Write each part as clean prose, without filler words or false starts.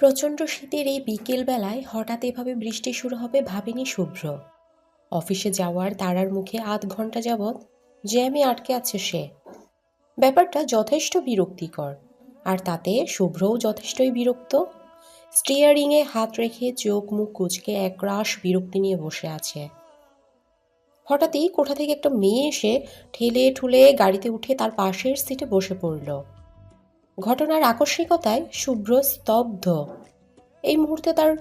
প্রচণ্ড শীতের এই বিকেলবেলায় হঠাৎ এভাবে বৃষ্টি শুরু হবে ভাবেনি শুভ্র। অফিসে যাওয়ার তাড়ার মুখে আধ ঘন্টা যাবৎ জ্যামে আটকে আছে সে। ব্যাপারটা যথেষ্ট বিরক্তিকর, আর তাতে শুভ্রও যথেষ্টই বিরক্ত। স্টিয়ারিংয়ে হাত রেখে চোখ মুখ কুঁচকে একরাশ বিরক্তি নিয়ে বসে আছে। হঠাৎই কোথা থেকে একটা মেয়ে এসে ঠেলে ঠুলে গাড়িতে উঠে তার পাশের সিটে বসে পড়ল। ঘটনার আকস্মিকতায় শুভ্র স্তব্ধ। এই মুহূর্তে তার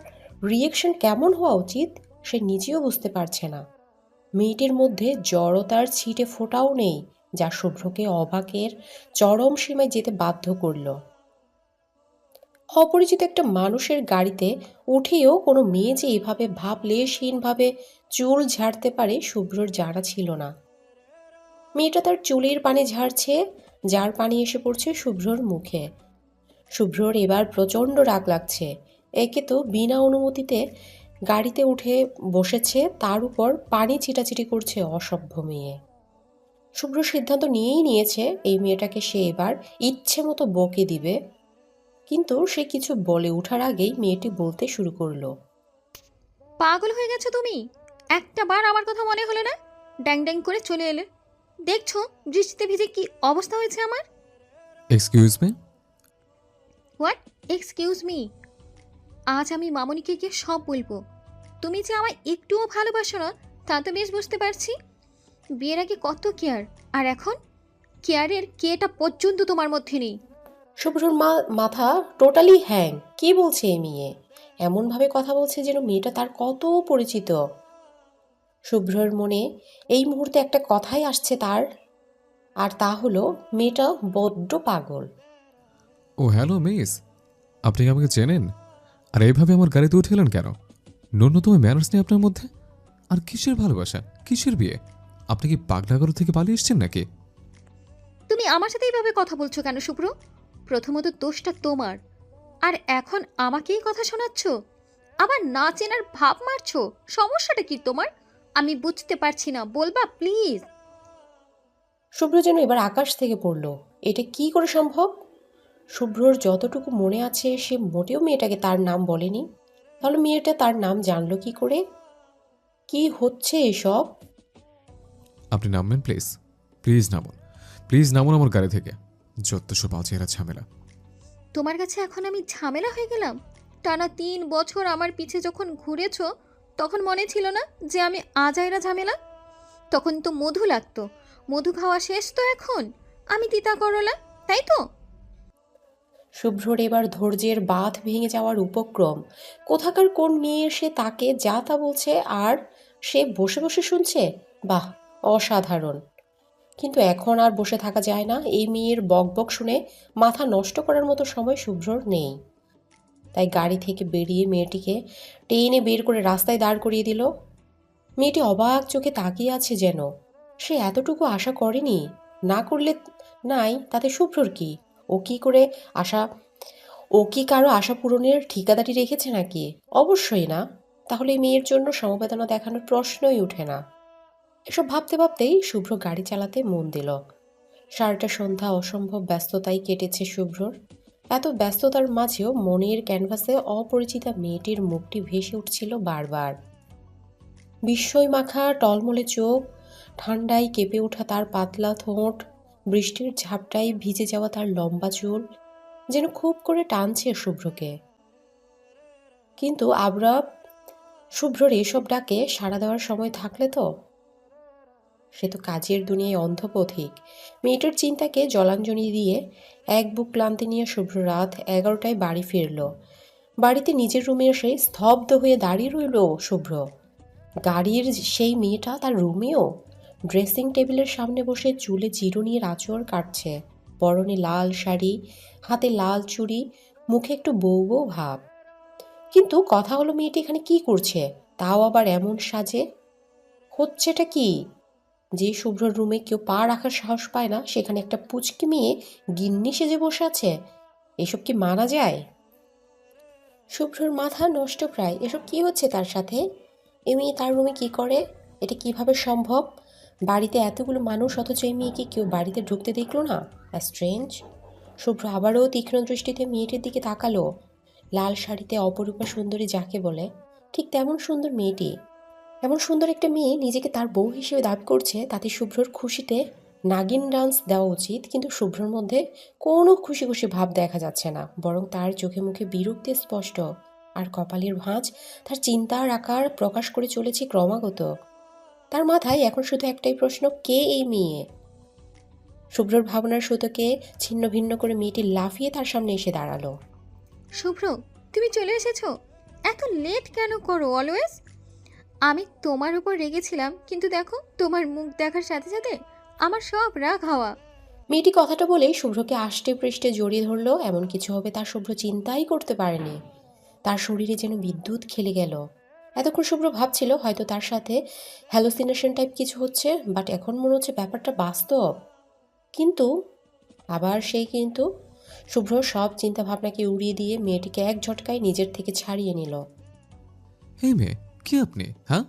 রিয়েকশন কেমন হওয়া উচিত সে নিজেও বুঝতে পারছে না। মেয়েটির মধ্যে জড়তার ছিটে ফোঁটাও নেই, যা শুভ্রকে অবাকের চরম সীমায় যেতে বাধ্য করল। অপরিচিত একটা মানুষের গাড়িতে উঠেও কোনো মেয়ে যে এভাবে ভাবলেশহীনভাবে চুল ঝাড়তে পারে শুভ্রর জানা ছিল না। মেয়েটা তার চুলের পানি ঝাড়ছে, যার পানি এসে পড়ছে শুভ্রর মুখে। শুভ্রর এবার প্রচণ্ড রাগ লাগছে। একে তো বিনা অনুমতিতে গাড়িতে উঠে বসেছে, তার উপর পানি ছিটাছিটি করছে অসভ্য মেয়ে। শুভ্র সিদ্ধান্ত নিয়েই নিয়েছে এই মেয়েটাকে সে এবার ইচ্ছে মতো বকে দিবে। কিন্তু সে কিছু বলে ওঠার আগেই মেয়েটি বলতে শুরু করলো। পাগল হয়ে গেছো তুমি? একটা বার আমার কথা মনে হলো না? ড্যাং ড্যাং করে চলে এলে। দেখছো বৃষ্টিতে ভিজে কি অবস্থা হয়েছে আমার। Excuse me. What excuse me? আজ আমি মামনিকে গিয়ে সব বলবো। তুমি যে আমায় একটুও ভালোবাসো না তা তো বেশ বুঝতে পারছি। বিয়ের আগে কত কেয়ার, আর এখন কেয়ারের কেটা পর্যন্ত তোমার মধ্যে নেই। শুভ্রর মাথা টোটালি হ্যাং। কি বলছে এই মেয়ে? এমনভাবে কথা বলছে যেন মেয়েটা তার কত পরিচিত। শুভ্রর মনে এই মুহূর্তে একটা কথাই আসছে তার, আর তা হলো মেয়েটা বড্ড পাগল। ও হ্যালো মিস, আপনি কি আমাকে চেনেন? আর এইভাবে আমার গাড়িতে উঠে এলেন কেন? ন্যূনতম ম্যানার্স নেই আপনার মধ্যে। আর কিসের ভালোবাসা, কিসের বিয়ে? আপনি কি পাগলাগারো থেকে পালিয়ে এসছেন নাকি? তুমি আমার সাথে এইভাবে কথা বলছো কেন শুভ্র? প্রথমত দোষটা তোমার, আর এখন আমাকেই কথা শোনাচ্ছ। আবার না চেনার ভাব মারছো। সমস্যাটা কি তোমার? আমি বুঝতে পারছি না, বলবা প্লিজ? শুভ্র যেন এবার আকাশ থেকে পড়ল। এটা কি করে সম্ভব? শুভ্রর যতটুকু মনে আছে সে মোটেও মেয়েটাকে তার নাম বলেনি। তাহলে মেয়েটা তার নাম জানলো কি করে? কি হচ্ছে এসব? আপনি নামবেন প্লিজ? প্লিজ নামুন, প্লিজ নামুন আমার গাড়ি থেকে। যত সব আজেরা ঝামেলা। তোমার কাছে এখন আমি ঝামেলা হয়ে গেলাম? টানা 3 বছর আমার পিছে যখন ঘুরেছো তখন মনে ছিল না যে আমি আজাইরা ঝামেলা? তখন তো মধু লাগতো। মধু খাওয়া শেষ তো এখন। আমি তিতা করলা, তাই তো? শুভ্রর এবার ধৈর্যের বাঁধ ভেঙে যাওয়ার উপক্রম। কোথাকার কোন মেয়ে এসে তাকে যা তা বলছে, আর সে বসে বসে শুনছে। বাহ, অসাধারণ! কিন্তু এখন আর বসে থাকা যায় না। এই মেয়ের বকবক শুনে মাথা নষ্ট করার মতো সময় শুভ্রর নেই। তাই গাড়ি থেকে বেরিয়ে মেয়েটিকে টেনে বের করে রাস্তায় দাঁড় করিয়ে দিল। মেয়েটি অবাক চোখে তাকিয়ে আছে যেন। সে এতটুকু আশা করেনি। না করলে নাই, তাতে শুভ্রর কি? ও কি করে আশা ও কি কারো আশা পূরণের ঠিকাদারি রেখেছে নাকি? অবশ্যই না। তাহলে এই মেয়ের জন্য সমবেদনা দেখানোর প্রশ্নই ওঠে না। এসব ভাবতে ভাবতেই শুভ্র গাড়ি চালাতে মন দিল। সারাটা সন্ধ্যা অসম্ভব ব্যস্ততাই কেটেছে শুভ্রর। এত ব্যস্ততার মাঝেও মনের ক্যানভাসে অপরিচিতা মেয়েটির মুখটি ভেসে উঠছিল বারবার। বিস্ময় মাখা টলমলে চোখ, ঠান্ডায় কেঁপে ওঠা তার পাতলা ঠোঁট, বৃষ্টির ঝাপটায় ভিজে যাওয়া তার লম্বা চুল যেন খুব করে টানছে শুভ্রকে। কিন্তু আবরাব শুভ্রর এসব ডাকে সাড়া দেওয়ার সময় থাকলে তো? সে তো কাজের দুনিয়ায় অন্ধপথিক। মেয়েটার চিন্তাকে জলাঞ্জলি দিয়ে এক বুক ক্লান্তি নিয়ে শুভ্র রাত 11টায় বাড়ি ফিরল। বাড়িতে নিজের রুমে এসে স্তব্ধ হয়ে দাঁড়িয়ে রইল শুভ্র। গাড়ির সেই মেয়েটা তার রুমেও ড্রেসিং টেবিলের সামনে বসে চুলে চিরুনির আঁচড় কাটছে। পরনে লাল শাড়ি, হাতে লাল চুড়ি, মুখে একটু বউ বউ ভাব। কিন্তু কথা হলো মেয়েটি এখানে কি করছে, তাও আবার এমন সাজে? হচ্ছেটা কি? যে শুভ্রর রুমে কেউ পা রাখার সাহস পায় না, সেখানে একটা পুচকি মেয়ে গিন্নি সেজে বসে আছে। এসব কি মানা যায়? শুভ্রর মাথা নষ্ট প্রায়। এসব কি হচ্ছে তার সাথে? এই মেয়ে তার রুমে কি করে? এটা কিভাবে সম্ভব? বাড়িতে এতগুলো মানুষ, অথচ এই মেয়েকে কেউ বাড়িতে ঢুকতে দেখলো না। স্ট্রেঞ্জ। শুভ্র আবারও তীক্ষ্ণ দৃষ্টিতে মেয়েটির দিকে তাকালো। লাল শাড়িতে অপরূপা সুন্দরী যাকে বলে, ঠিক তেমন সুন্দর মেয়েটি। এমন সুন্দর একটা মেয়ে নিজেকে তার বউ হিসেবে দাবি করছে, তাতে শুভ্রর খুশিতে নাগিন ডান্স দেওয়া উচিত, কিন্তু শুভ্রর মধ্যে কোনো খুশি খুশি ভাব দেখা যাচ্ছে না, বরং তার চোখে মুখে বিরক্তি স্পষ্ট। আর কপালের ভাঁজ তার চিন্তার আকার প্রকাশ করে চলেছে ক্রমাগত। তার মাথায় এখন শুধু একটাই প্রশ্ন, কে এই মেয়ে? শুভ্রর ভাবনার সুতোকে ছিন্ন ভিন্ন করে মেয়েটি লাফিয়ে তার সামনে এসে দাঁড়ালো। শুভ্র, তুমি চলে এসেছো? এত লেট কেন করো অলওয়েজ? আমি তোমার উপর রেগেছিলাম, কিন্তু দেখো তোমার মুখ দেখার সাথে সাথে আমার সব রাগ হাওয়া। মেয়েটি কথাটা বলেই শুভ্রকে আষ্টে পৃষ্ঠে জড়িয়ে ধরলো। এমন কিছু হবে তার শুভ্র চিন্তাই করতে পারেনি। তার শরীরে যেন বিদ্যুৎ খেলে গেল। এতক্ষণ শুভ্র ভাবছিল হয়তো তার সাথে হ্যালোসিনেশন টাইপ কিছু হচ্ছে, বাট এখন মনে হচ্ছে ব্যাপারটা বাস্তব। কিন্তু আবার সেই কিন্তু শুভ্র সব চিন্তা ভাবনাকে উড়িয়ে দিয়ে মেয়েটিকে এক ঝটকায় নিজের থেকে ছাড়িয়ে নিল। এই মেয়ে, কে আপনি? হ্যাঁ,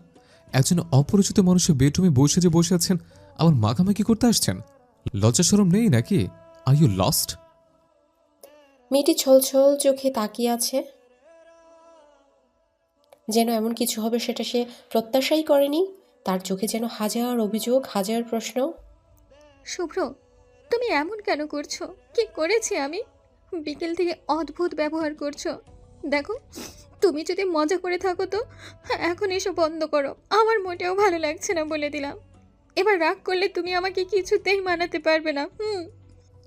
একজন অপরিচিত মানুষের বেডরুমে বসে আছেন, আবার মাখামাখি করতে আসছেন? লজ্জা শরম নেই নাকি? Are you lost? মেয়েটি ছলছল চোখে তাকিয়ে আছে, যেন এমন কিছু হবে সেটা সে প্রত্যাশাই করেনি। তার চোখে যেন হাজার অভিযোগ, হাজার প্রশ্ন। শুভ্র, তুমি এমন কেন করছো? কি করেছি আমি? বিকেল থেকে অদ্ভুত ব্যবহার করছো। দেখো, তুমি যদি মজা করে থাকো তো এখন এসব বন্ধ করো। আমার মোটেও ভালো লাগছে না বলে দিলাম। এবার রাগ করলে তুমি আমাকে কিছুতেই মানাতে পারবে না।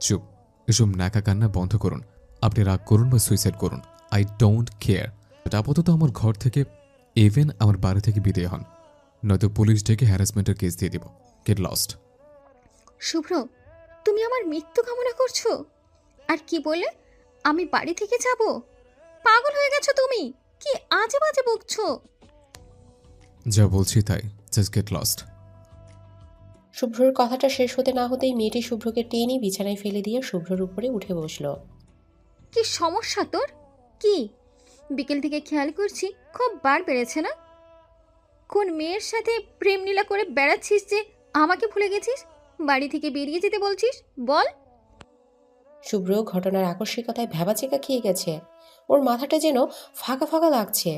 চুপ, এসব ন্যাকা কান্না বন্ধ করুন। আপনি রাগ করুন বা সুইসাইড করুন, আই ডোন্ট কেয়ার। বাট আপাতত আমার ঘর থেকে, ইভেন আমার বাড়ি থেকে বিদায় হন, নয়তো পুলিশ ডেকে হ্যারাসমেন্টের কেস দিয়ে দিব। Get lost. শুভ্র, তুমি আমার মৃত্যু কামনা করছো? আর কি বলে আমি বাড়ি থেকে যাব? পাগল হয়ে গেছো তুমি? কি আজে বাজে বকছো? যা বলছি তাই, জাস্ট গেট লস্ট। শুভ্রর কথাটা শেষ হতে না হতেই মেয়েটি শুভ্রকে টেনে বিছানায় ফেলে দিয়ে শুভ্রর উপরে উঠে বসল। কি সমস্যা তোর? কি? বিকেল থেকে খেয়াল করছি খুব বার বেড়েছে না? কোন মেয়ের সাথে প্রেম লীলা করে বেড়াচ্ছিস যে আমাকে ভুলে গেছিস? বাড়ি থেকে বেরিয়ে যেতে বলছিস, বল। শুভ্র ঘটনার আকস্মিকতায় ভ্যাবাচেকা খেয়ে গেছে। ওর মাথাটা যেন ফাঁকা ফাঁকা লাগছে।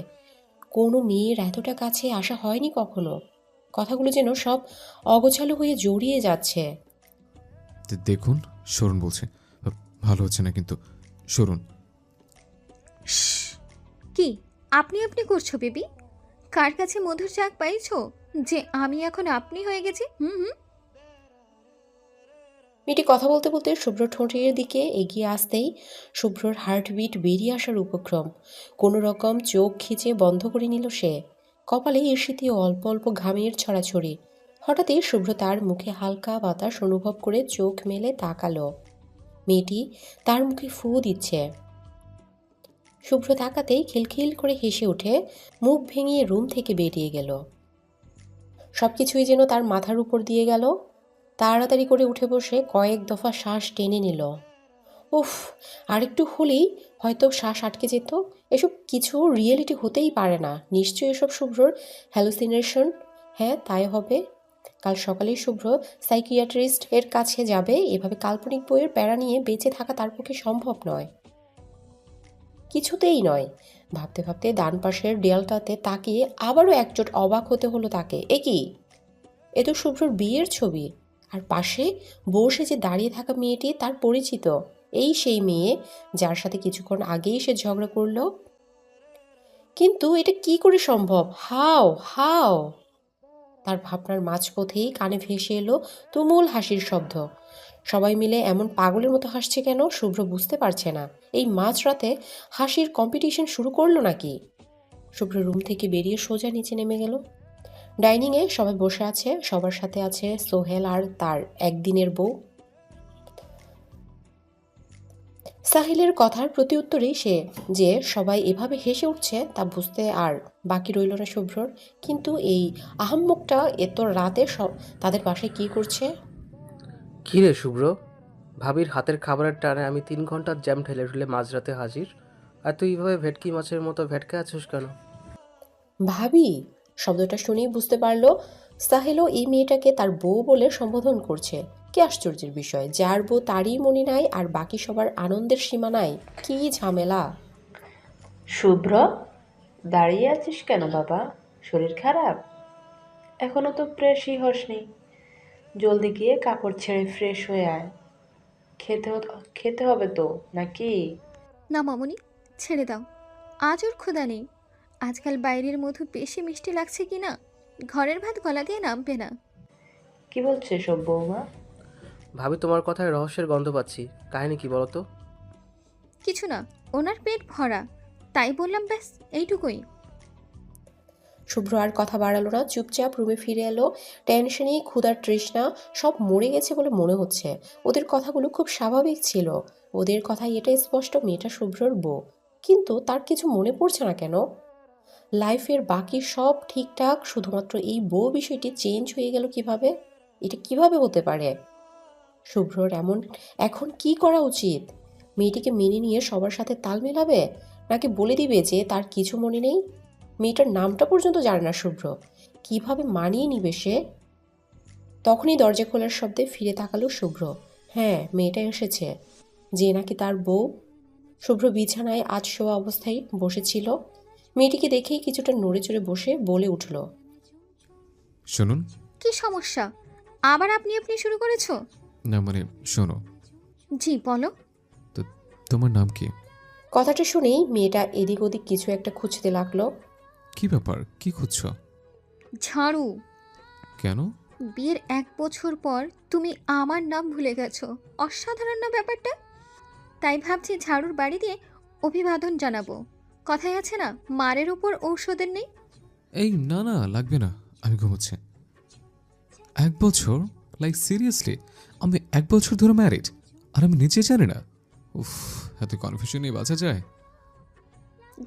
কোনো মেয়ের এতটা কাছে আসা হয়নি কখনো। কথাগুলো যেন সব অগোছালো হয়ে জড়িয়ে যাচ্ছে। দেখুন, সরুন বলছে। ভালো হচ্ছে না কিন্তু, সরুন। কি আপনি আপনি করছো বেবি? কার কাছে মধুর চাক পাইছো যে আমি এখন আপনি হয়ে গেছি? মেয়েটি কথা বলতে বলতে শুভ্র ঠোঁটের দিকে এগিয়ে আসতেই শুভ্রর হার্টবিট বেরিয়ে আসার উপক্রম। কোনো রকম চোখ খিচে বন্ধ করে নিল সে। কপালে ঈর্ষিতে অল্প অল্প ঘামের ছড়াছড়ি। হঠাৎই শুভ্র তার মুখে হালকা বাতাস অনুভব করে চোখ মেলে তাকালো। মেয়েটি তার মুখে ফু দিচ্ছে। শুভ্র তাকাতেই খিলখিল করে হেসে উঠে মুখ ভেঙিয়ে রুম থেকে বেরিয়ে গেল। সবকিছুই যেন তার মাথার উপর দিয়ে গেল। তাড়াতাড়ি করে উঠে বসে কয়েক দফা শ্বাস টেনে নিল। উফ, আরেকটু হলেই হয়তো শ্বাস আটকে যেত। এসব কিছু রিয়েলিটি হতেই পারে না। নিশ্চয়ই এসব শুভ্রর হ্যালুসিনেশন। হ্যাঁ, তাই হবে। কাল সকালেই শুভ্র সাইকিয়াট্রিস্ট এর কাছে যাবে। এভাবে কাল্পনিক বইয়ের প্যারা নিয়ে বেঁচে থাকা তার পক্ষে সম্ভব নয়, কিছুতেই নয়। ভাবতে ভাবতে ডান পাশের দেয়ালটাতে তাকিয়ে আবারও একজোট অবাক হতে হলো তাকে। এ কি? এ তো শুভ্রর বিয়ের ছবি। আর পাশে বসে যে দাঁড়িয়ে থাকা মেয়েটি তার পরিচিত। এই সেই মেয়ে যার সাথে কিছুক্ষণ আগেই সে ঝগড়া করল। কিন্তু এটা কি করে সম্ভব? হাও হাও? তার ভাবনার মাঝপথেই কানে ভেসে এলো তুমুল হাসির শব্দ। সবাই মিলে এমন পাগলের মতো হাসছে কেন শুভ্র বুঝতে পারছে না। এই মাঝরাতে হাসির কম্পিটিশন শুরু করলো নাকি? শুভ্র রুম থেকে বেরিয়ে সোজা নিচে নেমে গেল। ডাইনিংয়ে সবাই বসে আছে। সবার সাথে আছে সোহেল আর তার একদিনের বউ। সাহিলের কথার প্রতি উত্তরেই সে যে সবাই এভাবে হেসে উঠছে তা বুঝতে আর বাকি রইল না শুভ্রর। কিন্তু এই আহাম্মকটা এত রাতে সব তাদের বাসায় কি করছে? কী রে শুভ্র, ভাবির হাতের খাবারের টানে আমি 3 ঘন্টার জ্যাম ঠেলে ঠেলে মাঝরাতে হাজির, আর তুই এইভাবে ভেটকি মাছের মতো ভেটকে আছিস কেন? ভাবি শব্দটা শুনেই বুঝতে পারলো সাহেলও এই মেয়েটাকে তার বউ বলে সম্বোধন করছে। কি আশ্চর্যের বিষয়, যার বউ তারই মনে নাই আর বাকি সবার আনন্দের সীমা নাই। কি ঝামেলা! শুভ্র, দাঁড়িয়ে আছিস কেন বাবা? শরীর খারাপ? এখনো তো ফ্রেশই হসনি। জলদি গিয়ে কাপড় ছেড়ে ফ্রেশ হয়ে আয়। খেতে হবে তো নাকি? না মামুনি, ছেড়ে দাও। আজ ওর ক্ষুধা নেই। আজকাল বাইরের মধু বেশি মিষ্টি লাগছে কি না, ঘরের ভাত গলা দিয়ে নামবে না। কি বলছে সব বৌমা? ভাবি, তোমার কথায় রহস্যের গন্ধ পাচ্ছি। কাহিনী কি বলো তো? কিছু না, ওনার পেট ভরা, তাই বললাম, ব্যাস এইটুকুই। শুভ্র আর কথা বাড়ালো না, চুপচাপ রুমে ফিরে এলো। টেনশনে ক্ষুধার তৃষ্ণা সব মরে গেছে বলে মনে হচ্ছে। ওদের কথাগুলো খুব স্বাভাবিক ছিল। ওদের কথায় এটা স্পষ্ট মেয়েটা শুভ্রর বউ। কিন্তু তার কিছু মনে পড়ছে না কেন? লাইফের বাকি সব ঠিকঠাক, শুধুমাত্র এই বউ বিষয়টি চেঞ্জ হয়ে গেল কিভাবে? এটা কিভাবে হতে পারে? শুভ্রর এখন কি করা উচিত? মেয়েটিকে মেনে নিয়ে সবার সাথে তাল মেলাবে, নাকি বলে দিবে যে তার কিছু মনে নেই? মেয়েটার নামটা পর্যন্ত জানে না শুভ্র। কিভাবে মানিয়ে নিবে সে? তখনই দরজা খোলার শব্দে ফিরে তাকালো শুভ্র। হ্যাঁ, মেয়েটা এসেছে, যে নাকি তার বউ। শুভ্র বিছানায় আজ শোয়া অবস্থায় বসেছিল। মেয়েটিকে দেখেই কিছুটা নড়ে চড়ে বসে বলে উঠল, শুনুন। কি সমস্যা? আবার আপনি আপনি শুরু করেছো? না মানে, শোনো। জি বলো। তো তোমার নাম কি? কথাটা শুনেই মেয়েটা এদিক ওদিক কিছু একটা খুঁজতে লাগলো। কি ব্যাপার, কি খুঁজছো? ঝাড়ু। কেন? বিয়ের 1 বছর পর তুমি আমার নাম ভুলে গেছো। অসাধারণ না ব্যাপারটা? তাই ভাবছি ঝাড়ুর বাড়ি দিয়ে অভিবাদন জানাবো। কথায় আছে না, মারের উপর ঔষধের নেই। এই না না, লাগবে না, আমি ঘুমোচ্ছি। 1 বছর? Like seriously? আমি 1 বছর ধরে ম্যারিড, আর আমি নিজে জানি না? উফ, এত কনফিউশন নিয়ে বাঁচা যায়?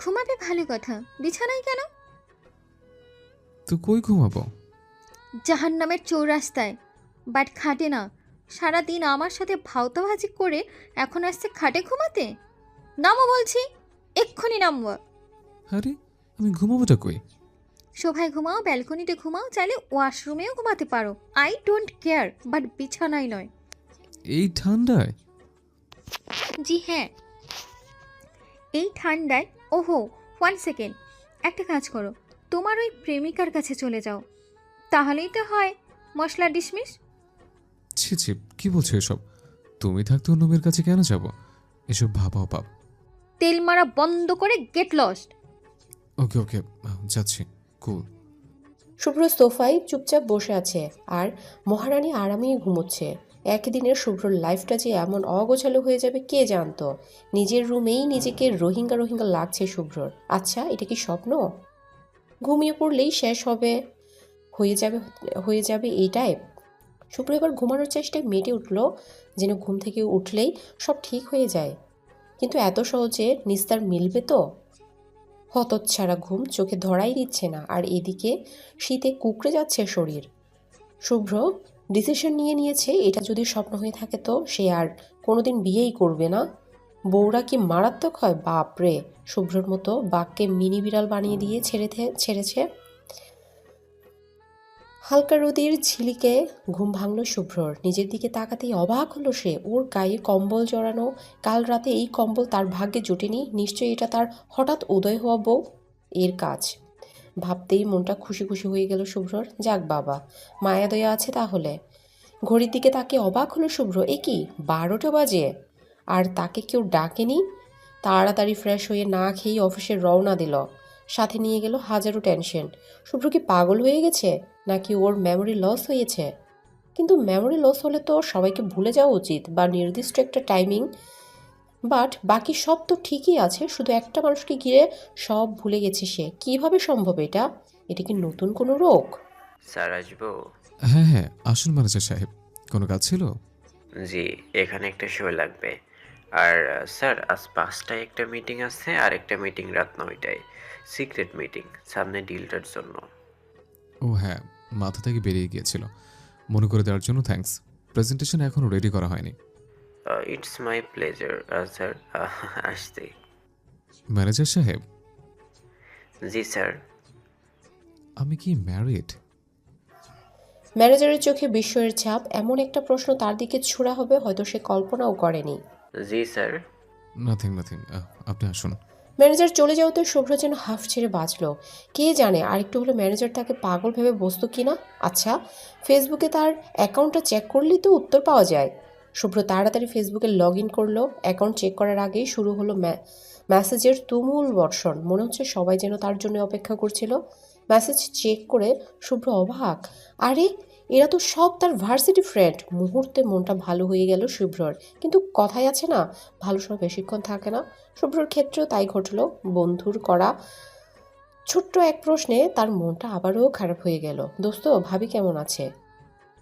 ঘুমাবে ভালো কথা, বিছানায় কেন? তো কই ঘুমাবো? জাহান্নামের চৌরাস্তায়। বাট খাটে না। সারাদিন আমার সাথে ভাওতাভাজি করে এখন আসছে খাটে ঘুমাতে। নামো বলছি, এক্ষুনি নামবো। আরে, আমি ঘুমাবোটা কই? সোফায় ঘুমাও, ব্যালকনিতে ঘুমাও, চাইলে ওয়াশরুমেও ঘুমাতে পারো। আই ডোন্ট কেয়ার, বাট বিছানায় নয়। এই ঠান্ডায়? জি হ্যাঁ, এই ঠান্ডায়। ওহো, 1 সেকেন্ড, একটা কাজ করো, তোমার ওই প্রেমিকার কাছে চলে যাও, তাহলেই তো হয় মশলা ডিসমিস। ছি ছি, কি বলছো এসব? তুমি থাকতে অন্য মেয়ের কাছে কেন যাব? এসব ভাবা পাপ। তেল মারা বন্ধ করে গেট লস্ট। ওকে ওকে, যাচ্ছি। কুল। শুভ্র সোফায় চুপচাপ বসে আছে, আর মহারানী আরামেই ঘুমোচ্ছে। একদিনের শুভ্রর লাইফটা যে এমন অগোছালো হয়ে যাবে কে জানতো। নিজের রুমেই নিজেকে রোহিঙ্গা রোহিঙ্গা লাগছে শুভ্রর। আচ্ছা, এটা কি স্বপ্ন? ঘুমিয়ে পড়লেই শেষ হবে, হয়ে যাবে হয়ে যাবে এইটাই। শুভ্র এবার ঘুমানোর চেষ্টায় মেতে উঠল, যেন ঘুম থেকে উঠলেই সব ঠিক হয়ে যায়। কিন্তু এত সহজে নিস্তার মিলবে তো? হতচ্ছাড়া ঘুম চোখে ধরাই দিচ্ছে না, আর এদিকে শীতে কুঁকড়ে যাচ্ছে শরীর। শুভ্র ডিসিশন নিয়ে নিয়েছে, এটা যদি স্বপ্ন হয়ে থাকে তো সে আর কোনোদিন বিয়েই করবে না। বউরা কি মারাত্মক হয় বাপরে! শুভ্রর মতো বাঘকে মিনি বিড়াল বানিয়ে দিয়ে ছেড়েছে। হালকা রোদের ঝিলিকে ঘুম ভাঙল শুভ্রর। নিজের দিকে তাকাতেই অবাক হলো সে। ওর গায়ে কম্বল জড়ানো। কাল রাতে এই কম্বল তার ভাগ্যে জোটেনি। নিশ্চয়ই এটা তার হঠাৎ উদয় হওয়া বউ এর কাজ। ভাবতেই মনটা খুশি খুশি হয়ে গেল শুভ্রর। যাক বাবা, মায়া দয়া আছে তাহলে। ঘড়ির দিকে তাকে অবাক হলো শুভ্র। এ কি, 12টা বাজে, আর তাকে কেউ ডাকেনি? তাড়াতাড়ি ফ্রেশ হয়ে না খেয়েই অফিসে রওনা দিল। সাথে নিয়ে গেল হাজারো টেনশন। শুভ্র কি পাগল হয়ে গেছে, নাকি ওর মেমোরি লস হয়েছে? কিন্তু মেমোরি লস হলে তো সবাইকে ভুলে যাওয়া উচিত, বা নির্দিষ্ট একটা টাইমিং। বাট বাকি সব তো ঠিকই আছে, শুধু একটা মানুষকে ঘিরে সব ভুলে গেছে সে। কিভাবে সম্ভব এটা? এটা কি নতুন কোনো রোগ? স্যার আসবো? হ্যাঁ হ্যাঁ, আসুন ম্যানেজার সাহেব। কোনো কাজ ছিল? জি, এখানে একটা শো লাগবে। আর স্যার আজ 5টায় একটা মিটিং আছে, আর একটা মিটিং রাত 9টায়। সিক্রেট মিটিং, সামনে ডিলটার জন্য। ও হ্যাঁ, মাথা থেকে বেরিয়ে গিয়েছিল। মনে করে দেওয়ার জন্য থ্যাঙ্কস। প্রেজেন্টেশন এখনও রেডি করা হয়নি। It's my pleasure sir. আসতে। ম্যানেজার সাহেব, জি স্যার। আমি কি ম্যারিড? ম্যানেজারের চোখে বিস্ময়ের ছাপ। এমন একটা প্রশ্ন তার দিকে ছোড়া হবে হয়তো সে কল্পনাও করেনি। জি স্যার। নাথিং নাথিং, আপনি আসুন। ম্যানেজার চলে যাওয়াতে শুভ্র যেন হাফ ছেড়ে বাঁচল। কে জানে আরেকটু হলে ম্যানেজার তাকে পাগল ভেবে বসতো কি না। আচ্ছা, ফেসবুকে তার অ্যাকাউন্টটা চেক করলেই তো উত্তর পাওয়া যায়। শুভ্র তাড়াতাড়ি ফেসবুকে লগ ইন করলো। অ্যাকাউন্ট চেক করার আগেই শুরু হলো মেসেজের তুমুল বর্ষণ। মনে হচ্ছে সবাই যেন তার জন্য অপেক্ষা করছিল। মেসেজ চেক করে শুভ্র অবাক, আরে এরা তো সব তার ভার্সিটি ফ্রেন্ড। মুহূর্তে মনটা ভালো হয়ে গেল শুভ্রর। কিন্তু কথাই আছে না, ভালো সময় বেশিক্ষণ থাকে না। শুভ্রর ক্ষেত্রেও তাই ঘটল। বন্ধুর করা ছোট্ট এক প্রশ্নে তার মনটা আবারও খারাপ হয়ে গেল। দোস্ত, ভাবি কেমন আছে?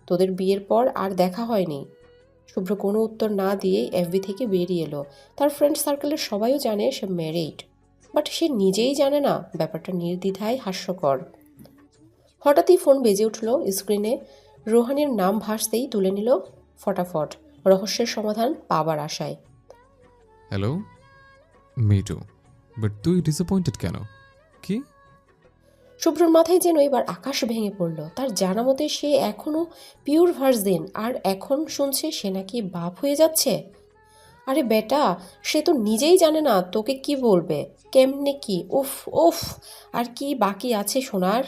তোদের বিয়ের পর আর দেখা হয়নি। শুভ্র কোনো উত্তর না দিয়ে এফবি থেকে বেরিয়ে এলো। তার ফ্রেন্ড সার্কেলের সবাইও জানে সে ম্যারিড, বাট সে নিজেই জানে না। ব্যাপারটা নির্দ্বিধায় হাস্যকর। হঠাৎই ফোন বেজে উঠল। স্ক্রিনে রোহানের নাম ভাসতেই তুলে নিল ফটাফট, রহস্যের সমাধান পাবার আশায়। হ্যালো, মিটু। বাট তুই ডিসঅ্যাপয়েন্টেড কেন? কি? শুভ্রর মাথায় যেন এবার আকাশ ভেঙে পড়ল। তার জানা মতে সে এখনও পিওর ভার্জিন, আর এখন শুনছে সে নাকি বাপ হয়ে যাচ্ছে। আরে বেটা, সে তো নিজেই জানে না তোকে কি বলবে, কেমনে কি। উফ উফ, আর কি বাকি আছে শোনার।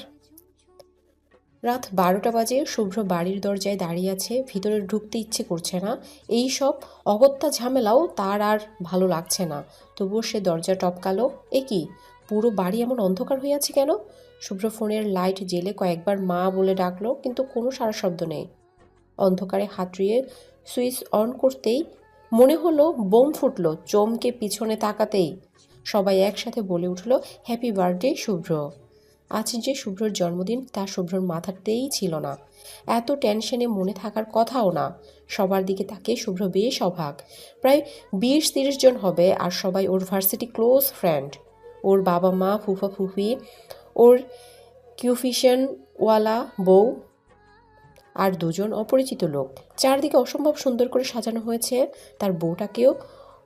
রাত 12টা বাজে। শুভ্র বাড়ির দরজায় দাঁড়িয়ে আছে। ভিতরে ঢুকতে ইচ্ছে করছে না। এই সব অগত্যা ঝামেলাও তার আর ভালো লাগছে না। তবুও সে দরজা টপকালো। এ কি, পুরো বাড়ি এমন অন্ধকার হয়ে আছে কেন? শুভ্র ফোনের লাইট জেলে কয়েকবার মা বলে ডাকলো, কিন্তু কোনো সারা শব্দ নেই। অন্ধকারে হাতড়িয়ে সুইচ অন করতেই মনে হলো বোম ফুটলো। চমকে পিছনে তাকাতেই সবাই একসাথে বলে উঠল, হ্যাপি বার্থডে শুভ্র। আজ যে শুভ্রর জন্মদিন তা শুভ্রর মাথাতেই ছিল না। এত টেনশনে মনে থাকার কথাও না। সবার দিকে তাকে শুভ্র বেশ অবাক। প্রায় 20-30 জন হবে, আর সবাই ওর ভার্সিটি ক্লোজ ফ্রেন্ড। ওর বাবা মা, ফুফা ফুফি, ওর কিউফিশনওয়ালা বউ, আর দুজন অপরিচিত লোক। চারদিকে অসম্ভব সুন্দর করে সাজানো হয়েছে। তার বউটাকেও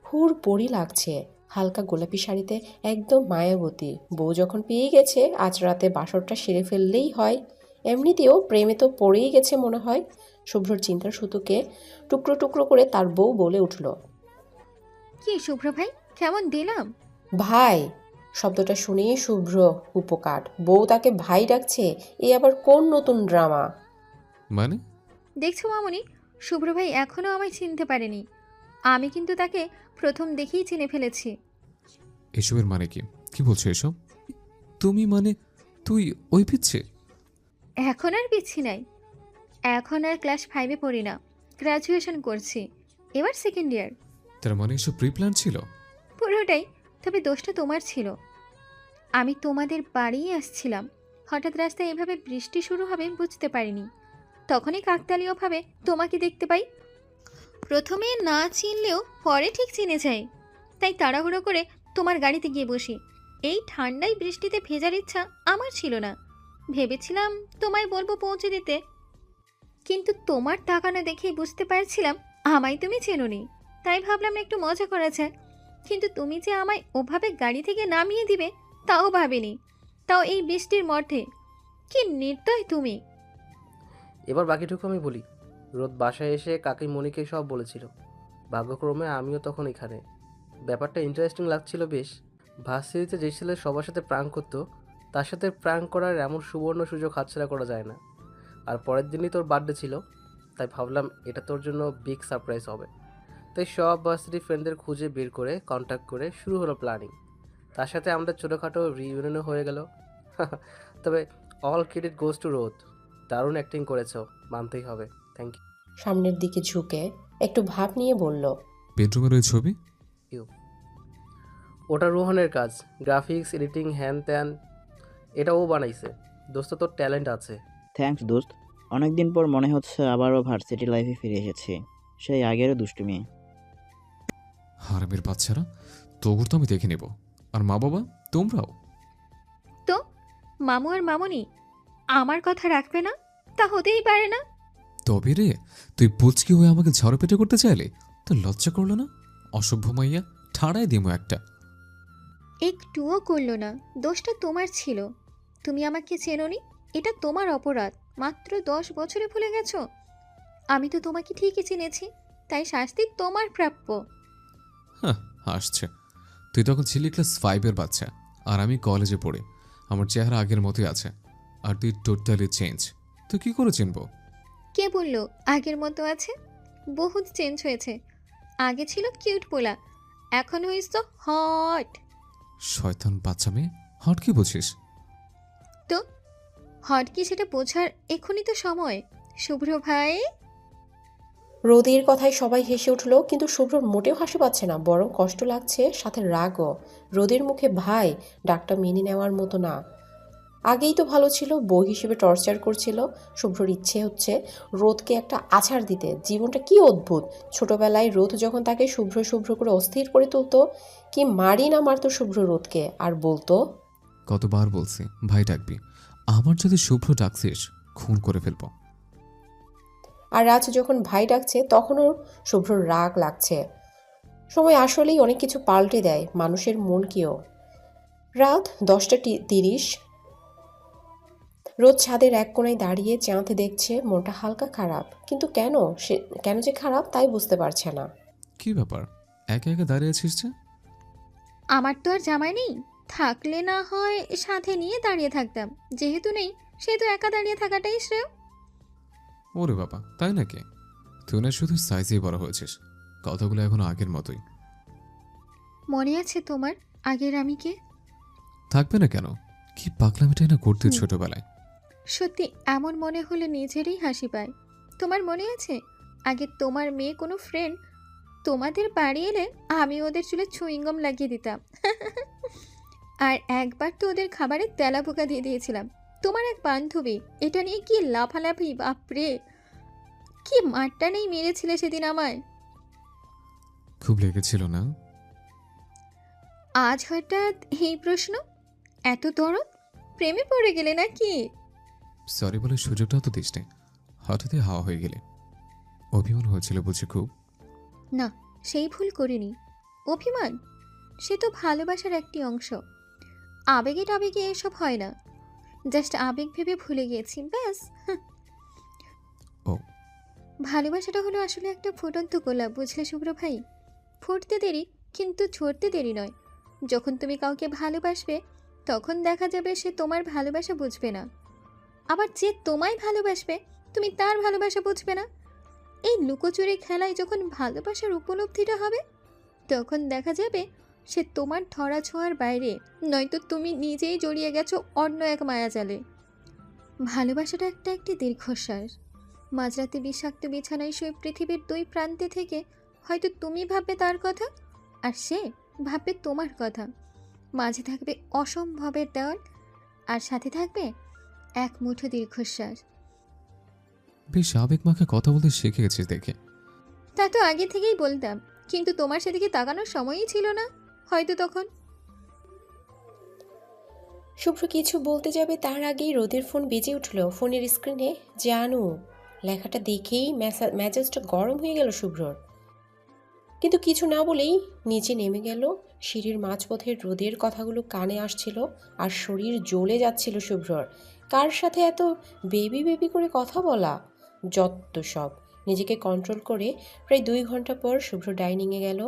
হুর পরি লাগছে। হালকা গোলাপি শাড়িতে একদম মায়াবতী। বউ যখন পেয়ে গেছে, আজ রাতে বাসরটা সেরে ফেললেই হয়। এমনিতেও প্রেমে তো পড়েই গেছে মনে হয়। শুভ্রর চিন্তার সুতোকে টুকরো টুকরো করে তার বউ বলে উঠল, কি শুভ্র ভাই, কেমন দিলাম? ভাই। শব্দটা শুনেই শুভ্র উপকার। বউ তাকে ভাই ডাকছে, এ আবার কোন নতুন ড্রামা? মানে? দেখছো মামুনি, শুভ্র ভাই এখনও আমায় চিনতে পারেনি। আমি কিন্তু তাকে প্রথম দেখেই চিনে ফেলেছি। এসবের মানে কি? কি বলছো এসব? তুমি মানে তুই ওই পিচ্ছে? এখন আর পিচ্ছি নাই। এখন আর ক্লাস 5-এ পড়ি না, গ্র্যাজুয়েশন করছি, এবার সেকেন্ড ইয়ার। তার মানে এসব প্রি প্ল্যান ছিল? পুরোটাই। তবে দোষটা তোমার ছিল। আমি তোমাদের বাড়িই আসছিলাম, হঠাৎ রাস্তায় এভাবে বৃষ্টি শুরু হবে বুঝতে পারিনি। তখনই কাকতালীয়ভাবে তোমাকে দেখতে পাই। প্রথমে না চিনলেও পরে ঠিক চিনে যাই। তাই তাড়াহুড়ো করে তোমার গাড়িতে গিয়ে বসি। এই ঠান্ডায় বৃষ্টিতে ভেজার ইচ্ছা আমার ছিল না। ভেবেছিলাম তোমায় বলবো পৌঁছে দিতে, কিন্তু তোমার তাকানো দেখেই বুঝতে পারছিলাম আমায় তুমি চেনোনি। তাই ভাবলাম একটু মজা করা যাক। কিন্তু তুমি যে আমায় ওভাবে গাড়ি থেকে নামিয়ে দিবে তাও ভাবিনি, তাও এই বৃষ্টির মধ্যে। কি নির্দয় তুমি! এবার বাকিটুকু আমি বলি। রোদ বাসায় এসে কাকিমণিকে সব বলেছিল। ভাগ্যক্রমে আমিও তখন এখানে। ব্যাপারটা ইন্টারেস্টিং লাগছিল বেশ। ভার্সিটিতে যে ছেলে সবার সাথে প্রাঙ্ক করতো, তার সাথে প্রাঙ্ক করার এমন সুবর্ণ সুযোগ হাতছাড়া করা যায় না। আর পরের দিনই তোর বার্থডে ছিল, তাই ভাবলাম এটা তোর জন্য বিগ সারপ্রাইজ হবে। তাই সব ভার্সিটি ফ্রেন্ডদের খুঁজে বের করে কন্ট্যাক্ট করে শুরু হলো প্ল্যানিং। তার সাথে আমাদের ছোটোখাটো রিইউনিয়নও হয়ে গেল। তবে অল ক্রেডিট গোজ টু রোদ। দারুণ অ্যাক্টিং করেছো, মানতেই হবে। থ্যাংক সামনের দিকে ঝুঁকে একটু ভাব নিয়ে বলল, বেডরুমের ওই ছবি? ইউ। ওটা রোহনের কাজ, গ্রাফিক্স, এডিটিং, হ্যান ত্যান। এটা ও বানাইছে। দোস্ত, তোর ট্যালেন্ট আছে। থ্যাঙ্কস দোস্ত। অনেকদিন পর মনে হচ্ছে আবারও ভার্সিটি লাইফে ফিরে এসেছি, সেই আগেরও দুষ্টুমি। হারামের বাচ্চারা, তোর তো আমি দেখে নেব। আর মা বাবা তোমরাও? তো মামু আর মামুনি আমার কথা রাখবে না? তা হতেই পারে না। তবে রে, তুই পুচকি হয়ে আমাকে ঝড় পেটে করতে চাইলে তোর লজ্জা করলো না? অসভ্য মাইয়া, ঠাড়াই দিমো একটা। একটুও করলো না। দোষটা তোমার ছিল। তুমি আমাকে চেনোনি, এটা তোমার অপরাধ। মাত্র 10 বছরে ভুলে গেছো? আমি তো তোমাকে ঠিকই চিনেছি, তাই শাস্তি তোমার প্রাপ্য। হ্যাঁ, আসছে। তুই তখন ছিলি ক্লাস 5-এর বাচ্চা, আর আমি কলেজে পড়ি। আমার চেহারা আগের মতোই আছে, আর তুই টোটালি চেঞ্জ। তুই কি করে চিনবো? কে বললো আগের মতো আছে? বহুত চেঞ্জ হয়েছে। আগে ছিল কিউট পোলা, এখন হইস তো হট। শয়তান বাচ্চা মেয়ে, হট কি বুঝিস? তো হট কি সেটা বোঝার এখনই তো সময়, শুভ্র ভাই। রোদের কথায় সবাই হেসে উঠল, কিন্তু শুভ্রর মোটেও হাসি পাচ্ছে না, বরং কষ্ট লাগছে, সাথে রাগও। রোদের মুখে ভাই ডাকটা মেনে নেওয়ার মতো না। আগেই তো ভালো ছিল, বউ হিসেবে টর্চার করছিল। শুভ্রর ইচ্ছে হচ্ছে রোদকে একটা আছাড় দিতে। জীবনটা কি অদ্ভুত! ছোটবেলায় রোদ যখন তাকে শুভ্র শুভ্র করে অস্থির করে তুলতো, কি মারি না মারতো শুভ্র রোদকে, আর বলতো, কতবার বলছি ভাই ডাকবি, আমার যদি শুভ্র ডাকছিস খুন করে ফেলবো। আর আজ যখন ভাই ডাকছে তখনও শুভ্রর রাগ লাগছে। সময় আসলেই অনেক কিছু পাল্টে দেয় মানুষের মনকেও। রাত 10:30। রোদ ছাদের এক কোণায় দাঁড়িয়ে চাঁদ দেখছে, মনটা হালকা খারাপ। কিন্তু কেন যে খারাপ তাই বুঝতে পারছে না। কি ব্যাপার, একা একা দাঁড়িয়ে আছিস যে? আমার তো আর জামাই নেই, থাকলে না হয় সাথে নিয়ে দাঁড়িয়ে থাকতাম। যেহেতু নেই, সেহেতু একা দাঁড়িয়ে থাকাটাই শ্রেয়। ওরে বাবা, তাই নাকি? তুই না শুধু সাইজেই বড় হয়েছিস, কথাগুলো এখনো আগের মতোই। মনে আছে তোমার আগের আমি কে? থাকবে না কেন? কি পাগলামিটাই না করতে ছোটবেলায়। সত্যি এমন মনে হলে নিজেরই হাসি পায়। তোমার মনে আছে আগে তোমার মেয়ে কোনো ফ্রেন্ড তোমাদের বাড়ি এলে আমি ওদের চুলে চুইংগম লাগিয়ে দিতাম। আর একবার তো ওদের খাবারে তেলা পোকা দিয়ে দিয়েছিলাম। তোমার এক বান্ধবী এটা নিয়ে কি লাফালাফি, বাপরে কি মারটা নেই মেরেছিলে সেদিন আমায়। খুব লেগেছিল না? আজ হঠাৎ এই প্রশ্ন, এত দরদ? প্রেমে পড়ে গেলে নাকি? সরি বলে সুযোগটাও তো দিস নে, হঠাৎই হাওয়া হয়ে গেলে। অভিমান হয়েছিল বুঝি খুব? না, সেই ভুল করিনি। অভিমান সে তো ভালোবাসার একটি অংশ। আবেগে টাবেগে এসব হয় না, জাস্ট আবেগ ভেবে ভুলে গিয়েছি ব্যাস। ও। ভালোবাসাটা হলো আসলে একটা ফুটন্ত গোলাপ, বুঝলে শুভ্র ভাই? ফুটতে দেরি কিন্তু ঝরতে দেরি নয়। যখন তুমি কাউকে ভালোবাসবে তখন দেখা যাবে সে তোমার ভালোবাসা বুঝবে না, আবার যে তোমায় ভালোবাসবে তুমি তার ভালোবাসা বুঝবে না। এই লুকোচুরি খেলায় যখন ভালোবাসার উপলব্ধিটা হবে তখন দেখা যাবে সে তোমার ধরা ছোঁয়ার বাইরে, নয়তো তুমি নিজেই জড়িয়ে গেছো অন্য এক মায়াজালে। ভালোবাসাটা একটি দীর্ঘশ্বাস। মাঝরাতে বিষাক্ত বিছানায় শুয়ে পৃথিবীর দুই প্রান্তে থেকে হয়তো তুমি ভাববে তার কথা, আর সে ভাববে তোমার কথা। মাঝে থাকবে অসম্ভবের দেওয়াল, আর সাথে থাকবে এক মুঠো দীর্ঘশ্বাস। বেশ আবেগ মাখা কথা বলতে শিখে গেছিস দেখে। তা তো আগে থেকেই বলতাম, কিন্তু তোমার সেদিকে তাকানোর সময়ই ছিল না হয়তো তখন। শুভ্র কিছু বলতে যাবে তার আগেই রোদের ফোন বেজে উঠল। ফোনের স্ক্রিনে জানু লেখাটা দেখেই মেজাজটা গরম হয়ে গেল শুভ্রর। কিন্তু কিছু না বলেই নিচে নেমে গেল। সিঁড়ির মাঝপথে রোদের কথাগুলো কানে আসছিল, আর শরীর জ্বলে যাচ্ছিল শুভ্রর। কার সাথে এত বেবি বেবি করে কথা বলা! যত সব! নিজেকে কন্ট্রোল করে প্রায় 2 ঘন্টা পর শুভ্র ডাইনিংয়ে গেল।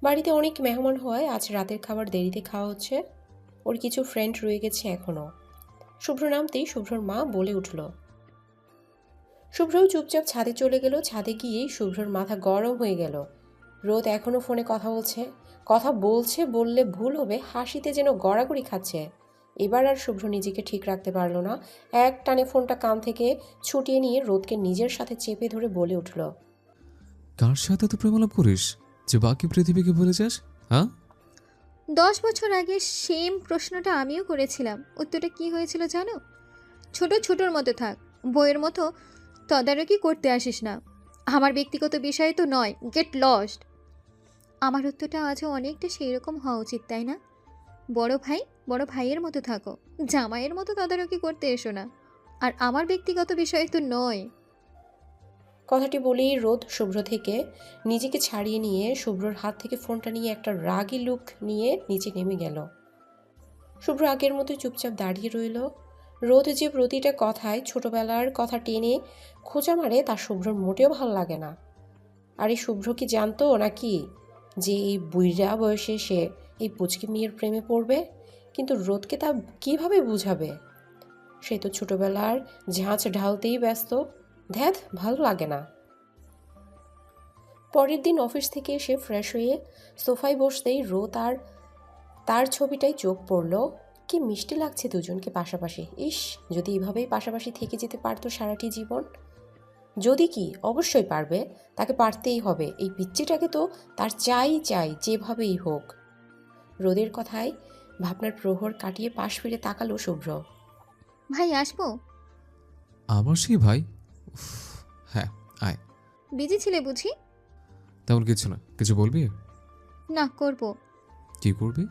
বাড়িতে অনেক মেহমান হওয়ায় আজ রাতের খাবার দেরিতে খাওয়া হচ্ছে। ওর কিছু ফ্রেন্ড রয়ে গেছে এখনও। শুভ্র নামতেই শুভ্রর মা বলে উঠল। শুভ্রও চুপচাপ ছাদে চলে গেল। ছাদে গিয়েই শুভ্রর মাথা গরম হয়ে গেল। রোদ এখনও ফোনে কথা বলছে বললে ভুল হবে, হাসিতে যেন গড়াগড়ি খাচ্ছে। এবার আর শুভ্র নিজেকে ঠিক রাখতে পারল না। এক টানে ফোনটা কান থেকে ছুটিয়ে নিয়ে রোদকে নিজের সাথে চেপে ধরে বলে উঠল, কার সাথে তো প্রেমালাপ করিস যে বাকি পৃথিবীকে ভুলে যাস? হ্যাঁ, 10 বছর আগে সেম প্রশ্নটা আমিও করেছিলাম। উত্তরটা কি হয়েছিল জানো? ছোটোর মতো থাক, বইয়ের মতো তদারকি করতে আসিস না, আমার ব্যক্তিগত বিষয় তো নয়, গেট লস্ট। আমার উত্তরটা আজও অনেকটা সেই রকম হওয়া উচিত, তাই না? বড় ভাইয়ের মতো থাকো, জামাইয়ের মতো তদারকি করতে এসো না, আর আমার ব্যক্তিগত বিষয় তো নয়। কথাটি বলেই রোদ শুভ্র থেকে নিজেকে ছাড়িয়ে নিয়ে শুভ্রর হাত থেকে ফোনটা নিয়ে একটা রাগী লুক নিয়ে নিচে নেমে গেল। শুভ্র আগের মতোই চুপচাপ দাঁড়িয়ে রইল। রোদ যে প্রতিটা কথায় ছোটবেলার কথা টেনে খোঁচা মারে তা শুভ্রর মোটেও ভালো লাগে না। আর এই শুভ্র কি জানতো নাকি যে এই বুইড়া বয়সে সে এই পুচকি মেয়ের প্রেমে পড়বে, কিন্তু রোদকে তা কিভাবে বুঝাবে? সে তো ছোটবেলার ঝাঁচ ঢালতেই ব্যস্ত। ধ্যাত, ভালো লাগে না। পরের দিন অফিস থেকে এসে ফ্রেশ হয়ে সোফায় বসতেই রোদ আর তার ছবিটাই চোখ পড়ল। কি মিষ্টি লাগছে দুজনকে পাশাপাশি। ইস, যদি এভাবেই পাশাপাশি থেকে যেতে পারতো সারাটি জীবন। যদি কি, অবশ্যই পারবে, তাকে পারতেই হবে। এই পিচ্চিটাকে তো তার চাই চাই, যেভাবেই হোক। রোদের কথায় ভাবনার প্রহর কাটিয়ে পাশ ফিরে তাকালো শুভ্র। ভাই আসবো? আমার সেই ভাই? উফ, হ্যাঁ, আয়। বিজি ছিলে বুঝি? তেমন কিছু না, কিছু বলবি? না, করব। কি করবি?